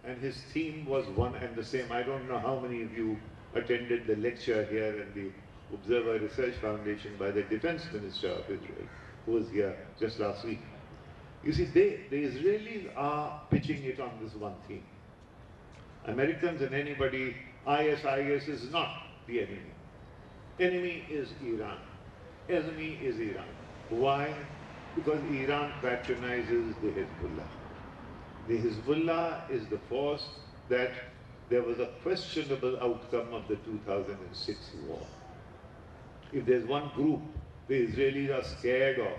and his theme was one and the same. I don't know how many of you attended the lecture here at the Observer Research Foundation by the Defense Minister of Israel, who was here just last week. You see, the Israelis are pitching it on this one theme. Americans and anybody, IS is not the enemy. Enemy is Iran. Enemy is Iran. Why? Because Iran patronizes the Hezbollah. The Hezbollah is the force that there was a questionable outcome of the 2006 war. If there's one group the Israelis are scared of,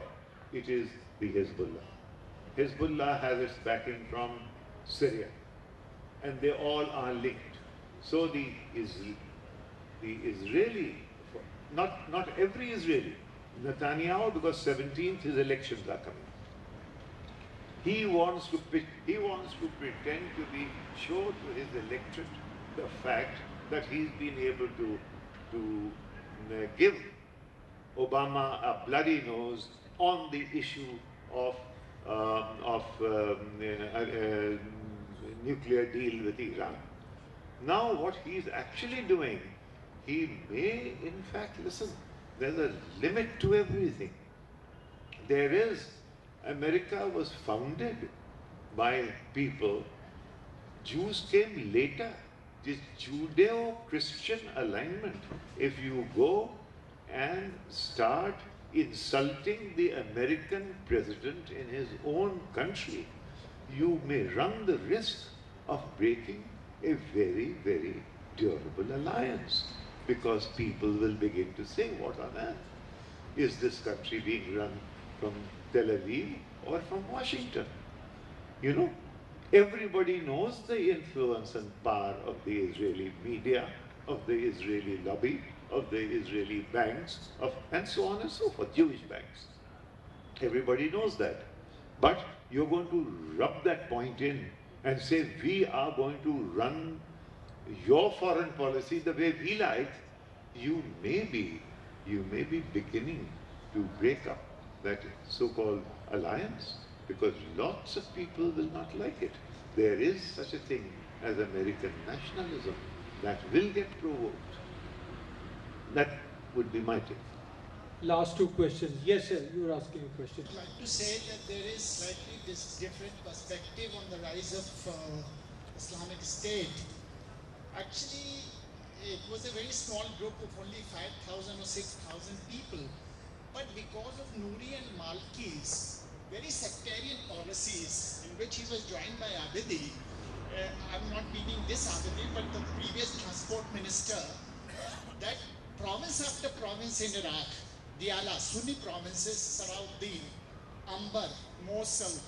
it is the Hezbollah. Hezbollah has its backing from Syria, and they all are linked. So the Israeli, not every Israeli, Netanyahu, because 17th his elections are coming. He wants to pretend to show to his electorate the fact that he's been able to give Obama a bloody nose on the issue of nuclear deal with Iran. Now what he's actually doing, he may in fact, listen, there's a limit to everything. There is, America was founded by people, Jews came later. This Judeo-Christian alignment, if you go and start insulting the American president in his own country, you may run the risk of breaking a very, very durable alliance, because people will begin to say, what on earth? Is this country being run from Tel Aviv or from Washington? You know, everybody knows the influence and power of the Israeli media, of the Israeli lobby, of the Israeli banks, and so on and so forth, Jewish banks. Everybody knows that. But you're going to rub that point in and say, we are going to run your foreign policy the way we like. You may be beginning to break up that so-called alliance, because lots of people will not like it. There is such a thing as American nationalism that will get provoked. That would be my take. Last two questions. Yes, sir, you were asking a question. I'd like to say that there is slightly this different perspective on the rise of Islamic State. Actually, it was a very small group of only 5,000 or 6,000 people. But because of Nouri and Malki's very sectarian policies, in which he was joined by Abidi, I'm not meaning this Abidi, but the previous transport minister, that province after province in Iraq, Diyala, Sunni provinces, Salahuddin, Ambar, Mosul,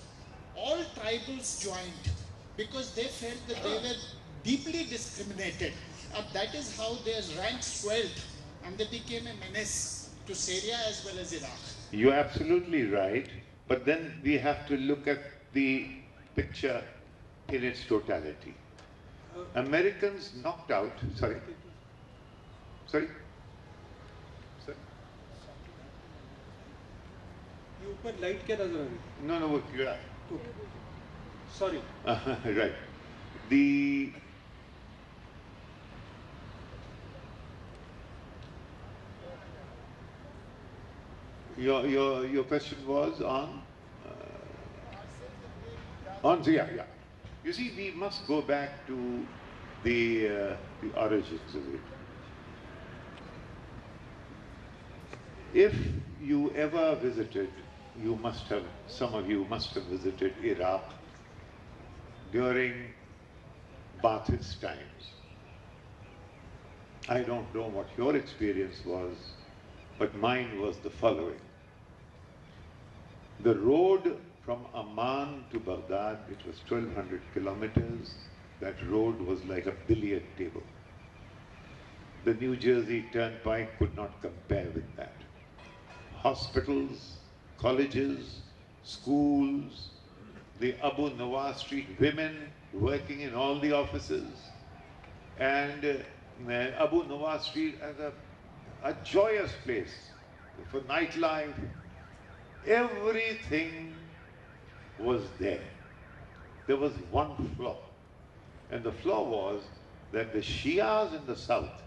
all tribals joined because they felt that they were deeply discriminated. And that is how their ranks swelled and they became a menace to Syria as well as Iraq. You're absolutely right, but then we have to look at the picture in its totality. Americans knocked out, sorry? ये ऊपर light क्या नजर आ रही है? No, no, you're right. Sorry. Right. Your question was on yeah. You see, we must go back to the origins of it. If you ever visited, some of you must have visited Iraq during Ba'athist times. I don't know what your experience was, but mine was the following. The road from Amman to Baghdad, it was 1,200 kilometers. That road was like a billiard table. The New Jersey Turnpike could not compare with that. Hospitals, colleges, schools, the Abu Nawaz Street women working in all the offices, and Abu Nawaz Street as a joyous place for nightlife. Everything was there. There was one flaw, and the flaw was that the Shias in the south,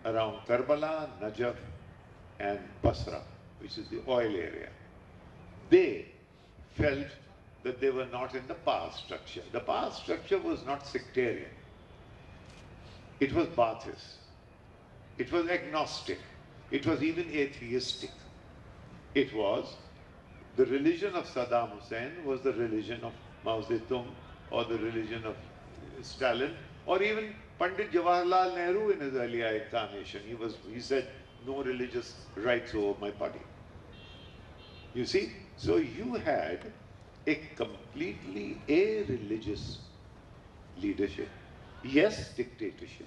around Karbala, Najaf, and Basra, which is the oil area, they felt that they were not in the power structure. The power structure was not sectarian. It was Ba'athist. It was agnostic. It was even atheistic. It was the religion of Saddam Hussein was the religion of Mao Zedong, or the religion of Stalin, or even Pandit Jawaharlal Nehru in his earlier incarnation. He said, no religious rights over my body. You see, so you had a completely irreligious leadership. Yes, dictatorship.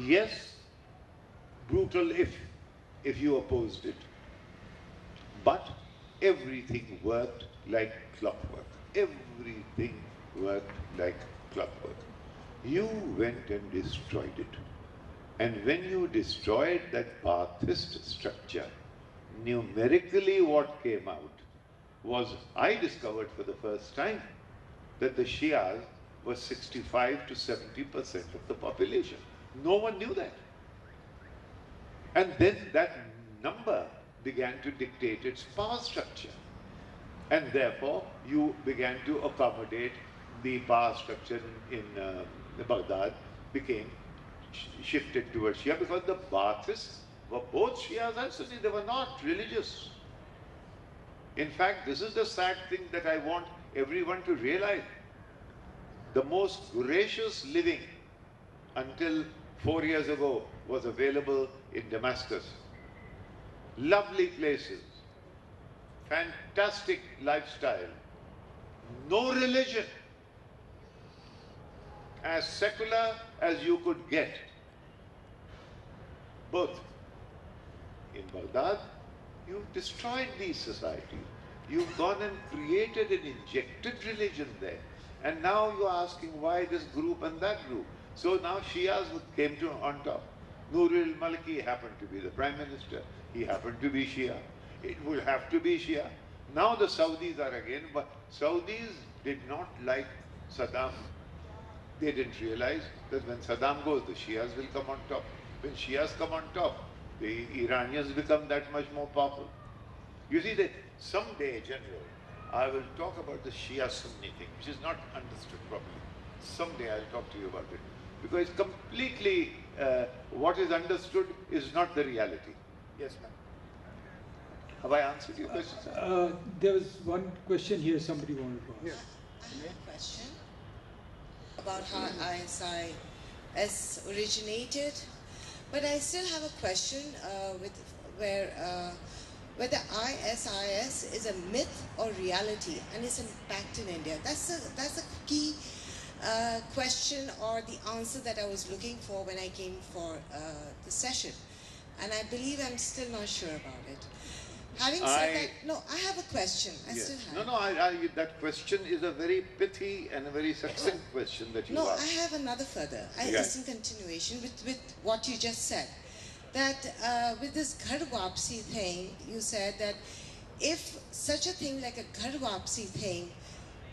Yes, brutal if you opposed it. But everything worked like clockwork. Everything worked like clockwork. You went and destroyed it. And when you destroyed that Ba'athist structure, numerically what came out was, I discovered for the first time, that the Shias were 65 to 70% of the population. No one knew that. And then that number began to dictate its power structure. And therefore, you began to accommodate the power structure in Baghdad, became shifted towards Shia, because the Ba'athists were both Shias and Sunnis. They were not religious. In fact, this is the sad thing that I want everyone to realize. The most gracious living until 4 years ago was available in Damascus. Lovely places, fantastic lifestyle, no religion, as secular as you could get. Both. In Baghdad, you've destroyed these societies. You've gone and created and injected religion there. And now you're asking why this group and that group. So now Shias came on top. Noor al-Maliki happened to be the Prime Minister. He happened to be Shia. It will have to be Shia. Now the Saudis are again, but Saudis did not like Saddam. They didn't realize that when Saddam goes, the Shias will come on top. When Shias come on top, the Iranians become that much more powerful. You see, that someday, General, I will talk about the Shia-Sunni thing, which is not understood properly. Someday I'll talk to you about it. Because completely what is understood is not the reality. Yes, ma'am. Have I answered your question, sir? There was one question here somebody wanted to ask. I have a question about how ISIS originated, but I still have a question whether ISIS is a myth or reality and its impact in India. That's a key question or the answer that I was looking for when I came for the session. And I believe I'm still not sure about it. Having said that, no, I have a question. I yes. still have. No, that question is a very pithy and a very succinct question that you asked. No, I have another further. It's in continuation with what you just said. That with this Ghar Wapsi thing, you said that if such a thing like a Ghar Wapsi thing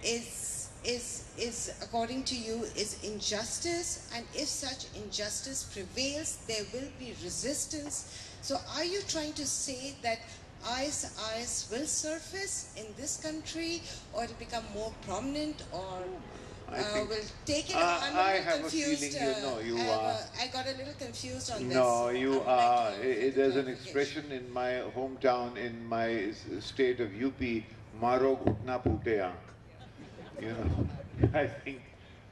is according to you is injustice, and if such injustice prevails, there will be resistance. So are you trying to say that IS will surface in this country, or it'll become more prominent, or will take it? I'm a little confused. I got a little confused on this. No, you are. There's an expression in my hometown, in my state of UP, Maro Ghutna Phute Aankh. You know, I think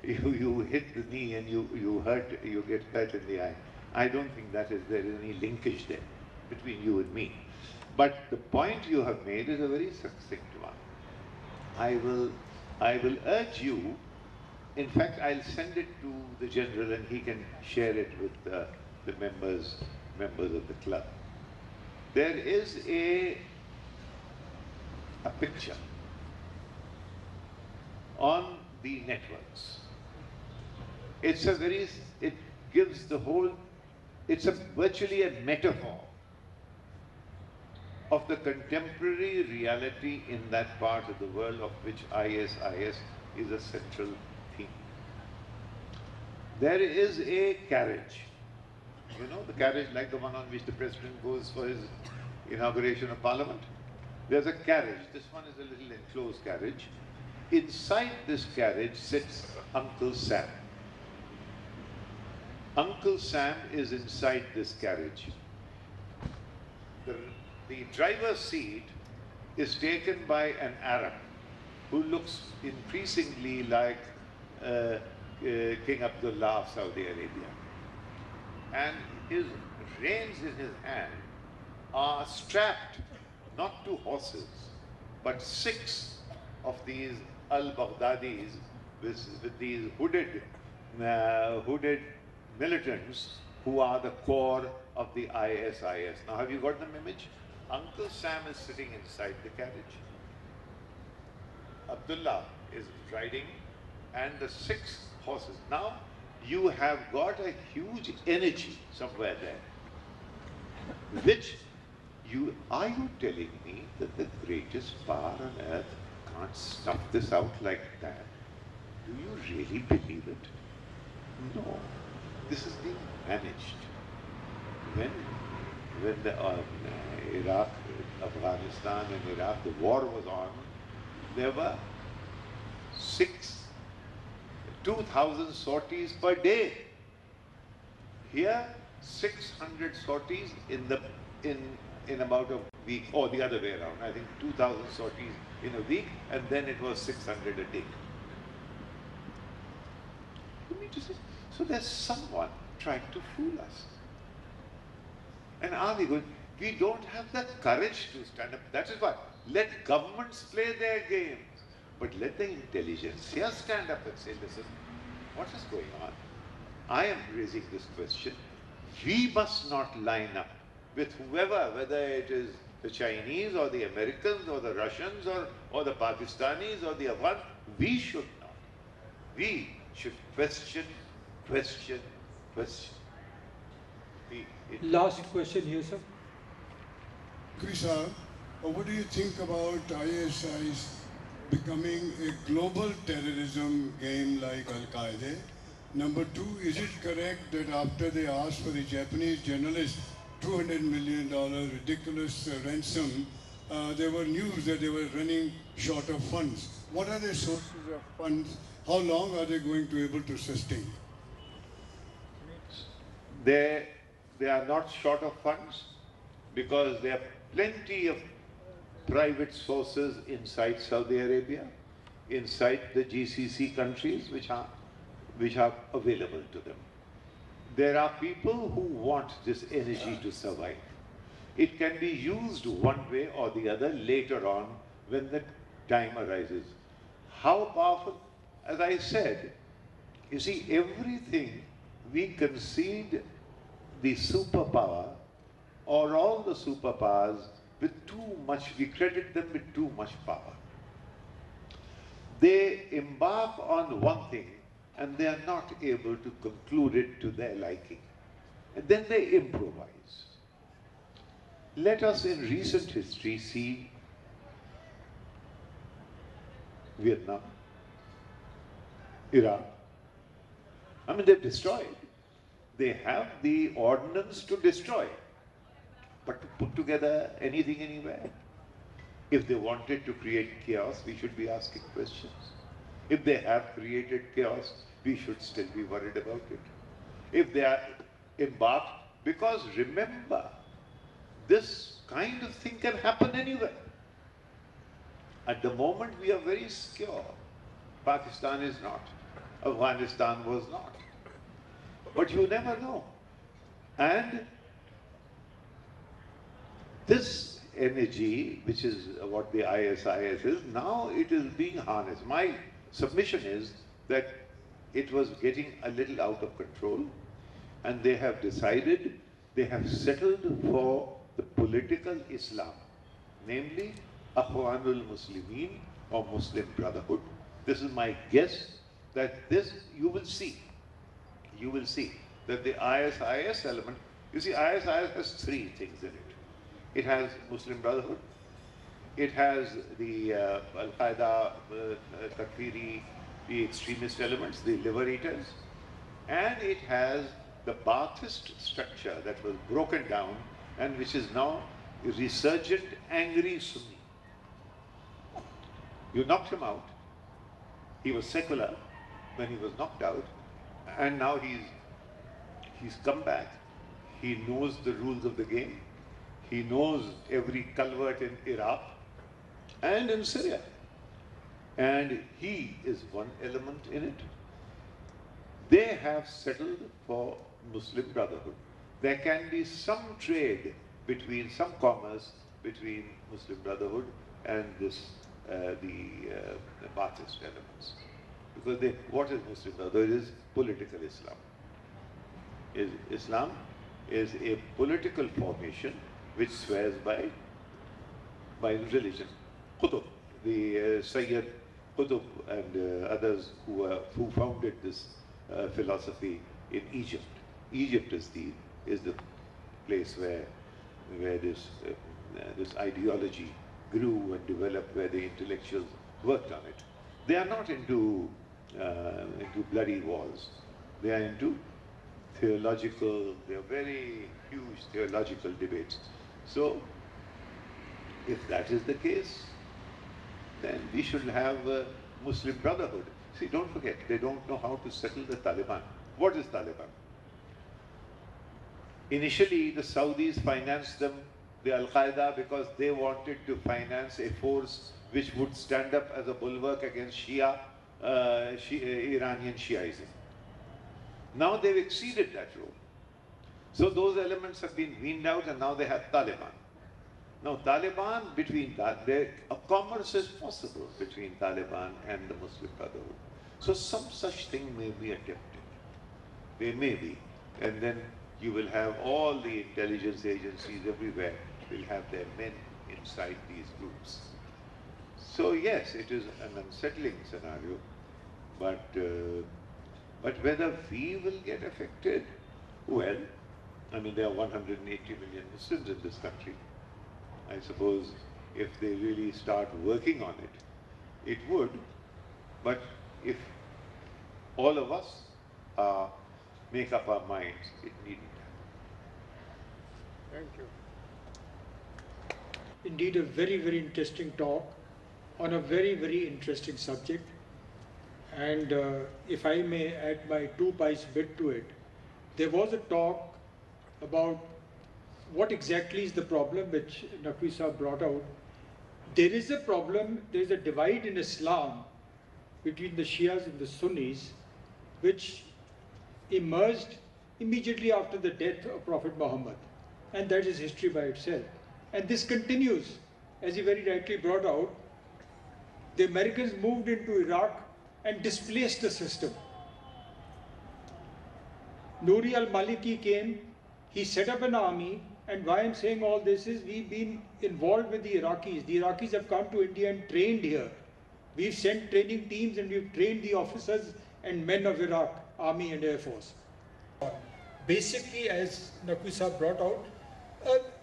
you hit the knee and you get hurt in the eye. I don't think there is any linkage there between you and me. But the point you have made is a very succinct one. I will urge you, in fact, I'll send it to the General and he can share it with the members of the club. There is a picture on the networks. It gives the whole, it's virtually a metaphor of the contemporary reality in that part of the world of which ISIS is a central theme. There is a carriage, you know, the carriage like the one on which the President goes for his inauguration of Parliament. There's a carriage, this one is a little enclosed carriage. Inside this carriage sits Uncle Sam. Uncle Sam is inside this carriage. The driver's seat is taken by an Arab who looks increasingly like King Abdullah of Saudi Arabia. And his reins in his hand are strapped not to horses, but 6 of these al-Baghdadis with these hooded militants who are the core of the ISIS. Now, have you got the image? Uncle Sam is sitting inside the carriage. Abdullah is riding, and the 6 horses. Now, you have got a huge energy somewhere there, which are you telling me that the greatest power on earth can't stuff this out like that? Do you really believe it? No. This is being managed. When the Iraq, Afghanistan and Iraq, the war was on, there were 2,000 sorties per day. Here, 600 sorties in about a week, or the other way around. I think 2,000 sorties in a week, and then it was 600 a day. So there's someone trying to fool us. And are we going? We don't have the courage to stand up. That is why. Let governments play their games. But let the intelligentsia stand up and say, listen, what is going on? I am raising this question. We must not line up with whoever, whether it is the Chinese or the Americans or the Russians or the Pakistanis or the Afghans. We should not. We should question. Last question here, sir. Krisa, what do you think about ISIS becoming a global terrorism game like Al-Qaeda? Number 2, is it correct that after they asked for the Japanese journalist $200 million ridiculous ransom, there were news that they were running short of funds? What are the sources of funds? How long are they going to be able to sustain? They are not short of funds because there are plenty of private sources inside Saudi Arabia, inside the GCC countries which are available to them. There are people who want this energy to survive. It can be used one way or the other later on when the time arises. How powerful? As I said, You see, everything we concede the superpower or all the superpowers with too much, we credit them with too much power. They embark on one thing and they are not able to conclude it to their liking. And then they improvise. Let us in recent history see Vietnam, Iraq. I mean, they've destroyed. They have the ordnance to destroy. But to put together anything anywhere? If they wanted to create chaos, we should be asking questions. If they have created chaos, we should still be worried about it. If they are embarked, because remember, this kind of thing can happen anywhere. At the moment, we are very secure. Pakistan is not. Afghanistan was not. But you never know. And this energy, which is what the ISIS is, now it is being harnessed. My submission is that it was getting a little out of control, and they have decided, they have settled for the political Islam, namely Akhwanul Muslimin or Muslim Brotherhood. This is my guess that this, you will see that the ISIS element, you see, ISIS has three things in it. It has Muslim Brotherhood, it has the Al-Qaeda, Takfiri, the extremist elements, the liberators, and it has the Ba'athist structure that was broken down and which is now a resurgent, angry Sunni. You knocked him out. He was secular when he was knocked out, and now he's come back. He knows the rules of the game. He knows every culvert in Iraq and in Syria. And he is one element in it. They have settled for Muslim Brotherhood. There can be some trade between, some commerce between Muslim Brotherhood and this, the Ba'athist elements. Because what is Muslim Brotherhood? It is political Islam. Islam is a political formation which swears by religion. Qutb, the Sayyid Qutb and others who founded this philosophy in Egypt. Egypt is the place where this ideology grew and developed, where the intellectuals worked on it. They are not into bloody wars. They are into theological, they are very huge theological debates. So, if that is the case, then we should have a Muslim Brotherhood. See, don't forget, they don't know how to settle the Taliban. What is Taliban? Initially, the Saudis financed them, the Al-Qaeda, because they wanted to finance a force which would stand up as a bulwark against Iranian Shiaism. Now they've exceeded that role. So those elements have been weaned out, and now they have Taliban. Now Taliban, between that, a commerce is possible between Taliban and the Muslim Brotherhood. So some such thing may be attempted. They may be. And then you will have all the intelligence agencies everywhere will have their men inside these groups. So yes, it is an unsettling scenario, but whether we will get affected, well, I mean, there are 180 million Muslims in this country. I suppose if they really start working on it, it would. But if all of us make up our minds, it needn't. Thank you. Indeed, a very, very interesting talk on a very, very interesting subject. And if I may add my 2 pice bit to it, there was a talk about what exactly is the problem which Naqvi Sahab brought out. There is a problem, there is a divide in Islam between the Shias and the Sunnis, which emerged immediately after the death of Prophet Muhammad. And that is history by itself. And this continues, as he very rightly brought out. The Americans moved into Iraq and displaced the system. Nouri al-Maliki came, he set up an army, and why I'm saying all this is we've been involved with the Iraqis. The Iraqis have come to India and trained here. We've sent training teams and we've trained the officers and men of Iraq, Army and Air Force. Basically, as Naqvi Sahab brought out,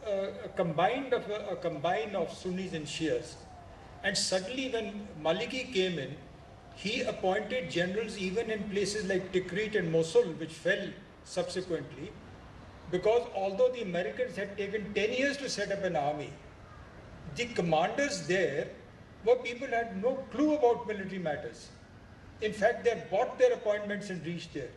a combine of Sunnis and Shias. And suddenly when Maliki came in, he appointed generals even in places like Tikrit and Mosul, which fell subsequently, because although the Americans had taken 10 years to set up an army, the commanders there were people who had no clue about military matters. In fact, they bought their appointments and reached there.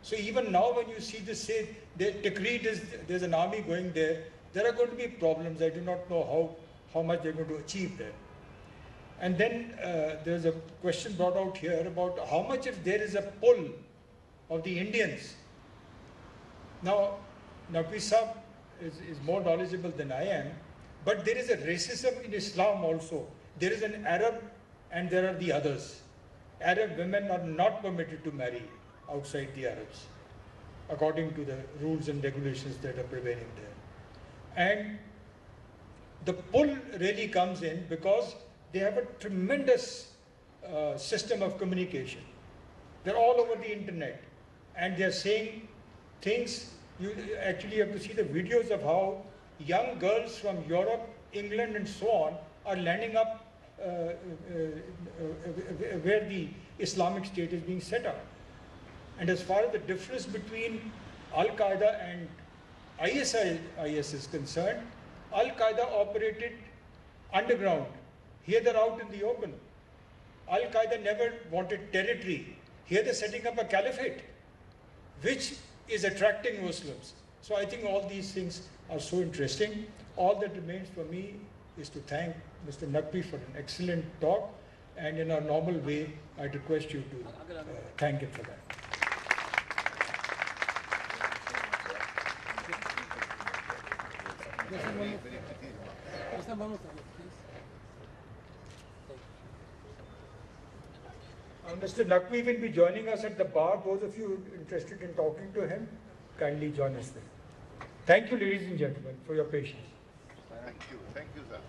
So even now when you see this, say, Tikrit there's an army going there, there are going to be problems. I do not know how much they're going to achieve there. And then there's a question brought out here about how much if there is a pull of the Indians. Now, Naqvi Sahab is more knowledgeable than I am, but there is a racism in Islam also. There is an Arab and there are the others. Arab women are not permitted to marry outside the Arabs, according to the rules and regulations that are prevailing there. And the pull really comes in because they have a tremendous system of communication. They're all over the internet and they're saying things. You actually have to see the videos of how young girls from Europe, England and so on are landing up where the Islamic State is being set up. And as far as the difference between Al-Qaeda and IS is concerned, Al-Qaeda operated underground. Here they're out in the open. Al-Qaeda never wanted territory. Here they're setting up a caliphate, which is attracting Muslims. So I think all these things are so interesting. All that remains for me is to thank Mr. Naqvi for an excellent talk, and in our normal way, I request you to thank him for that. Mr. Naqvi will be joining us at the bar. Those of you interested in talking to him, kindly join us there. Thank you, ladies and gentlemen, for your patience. Thank you, sir.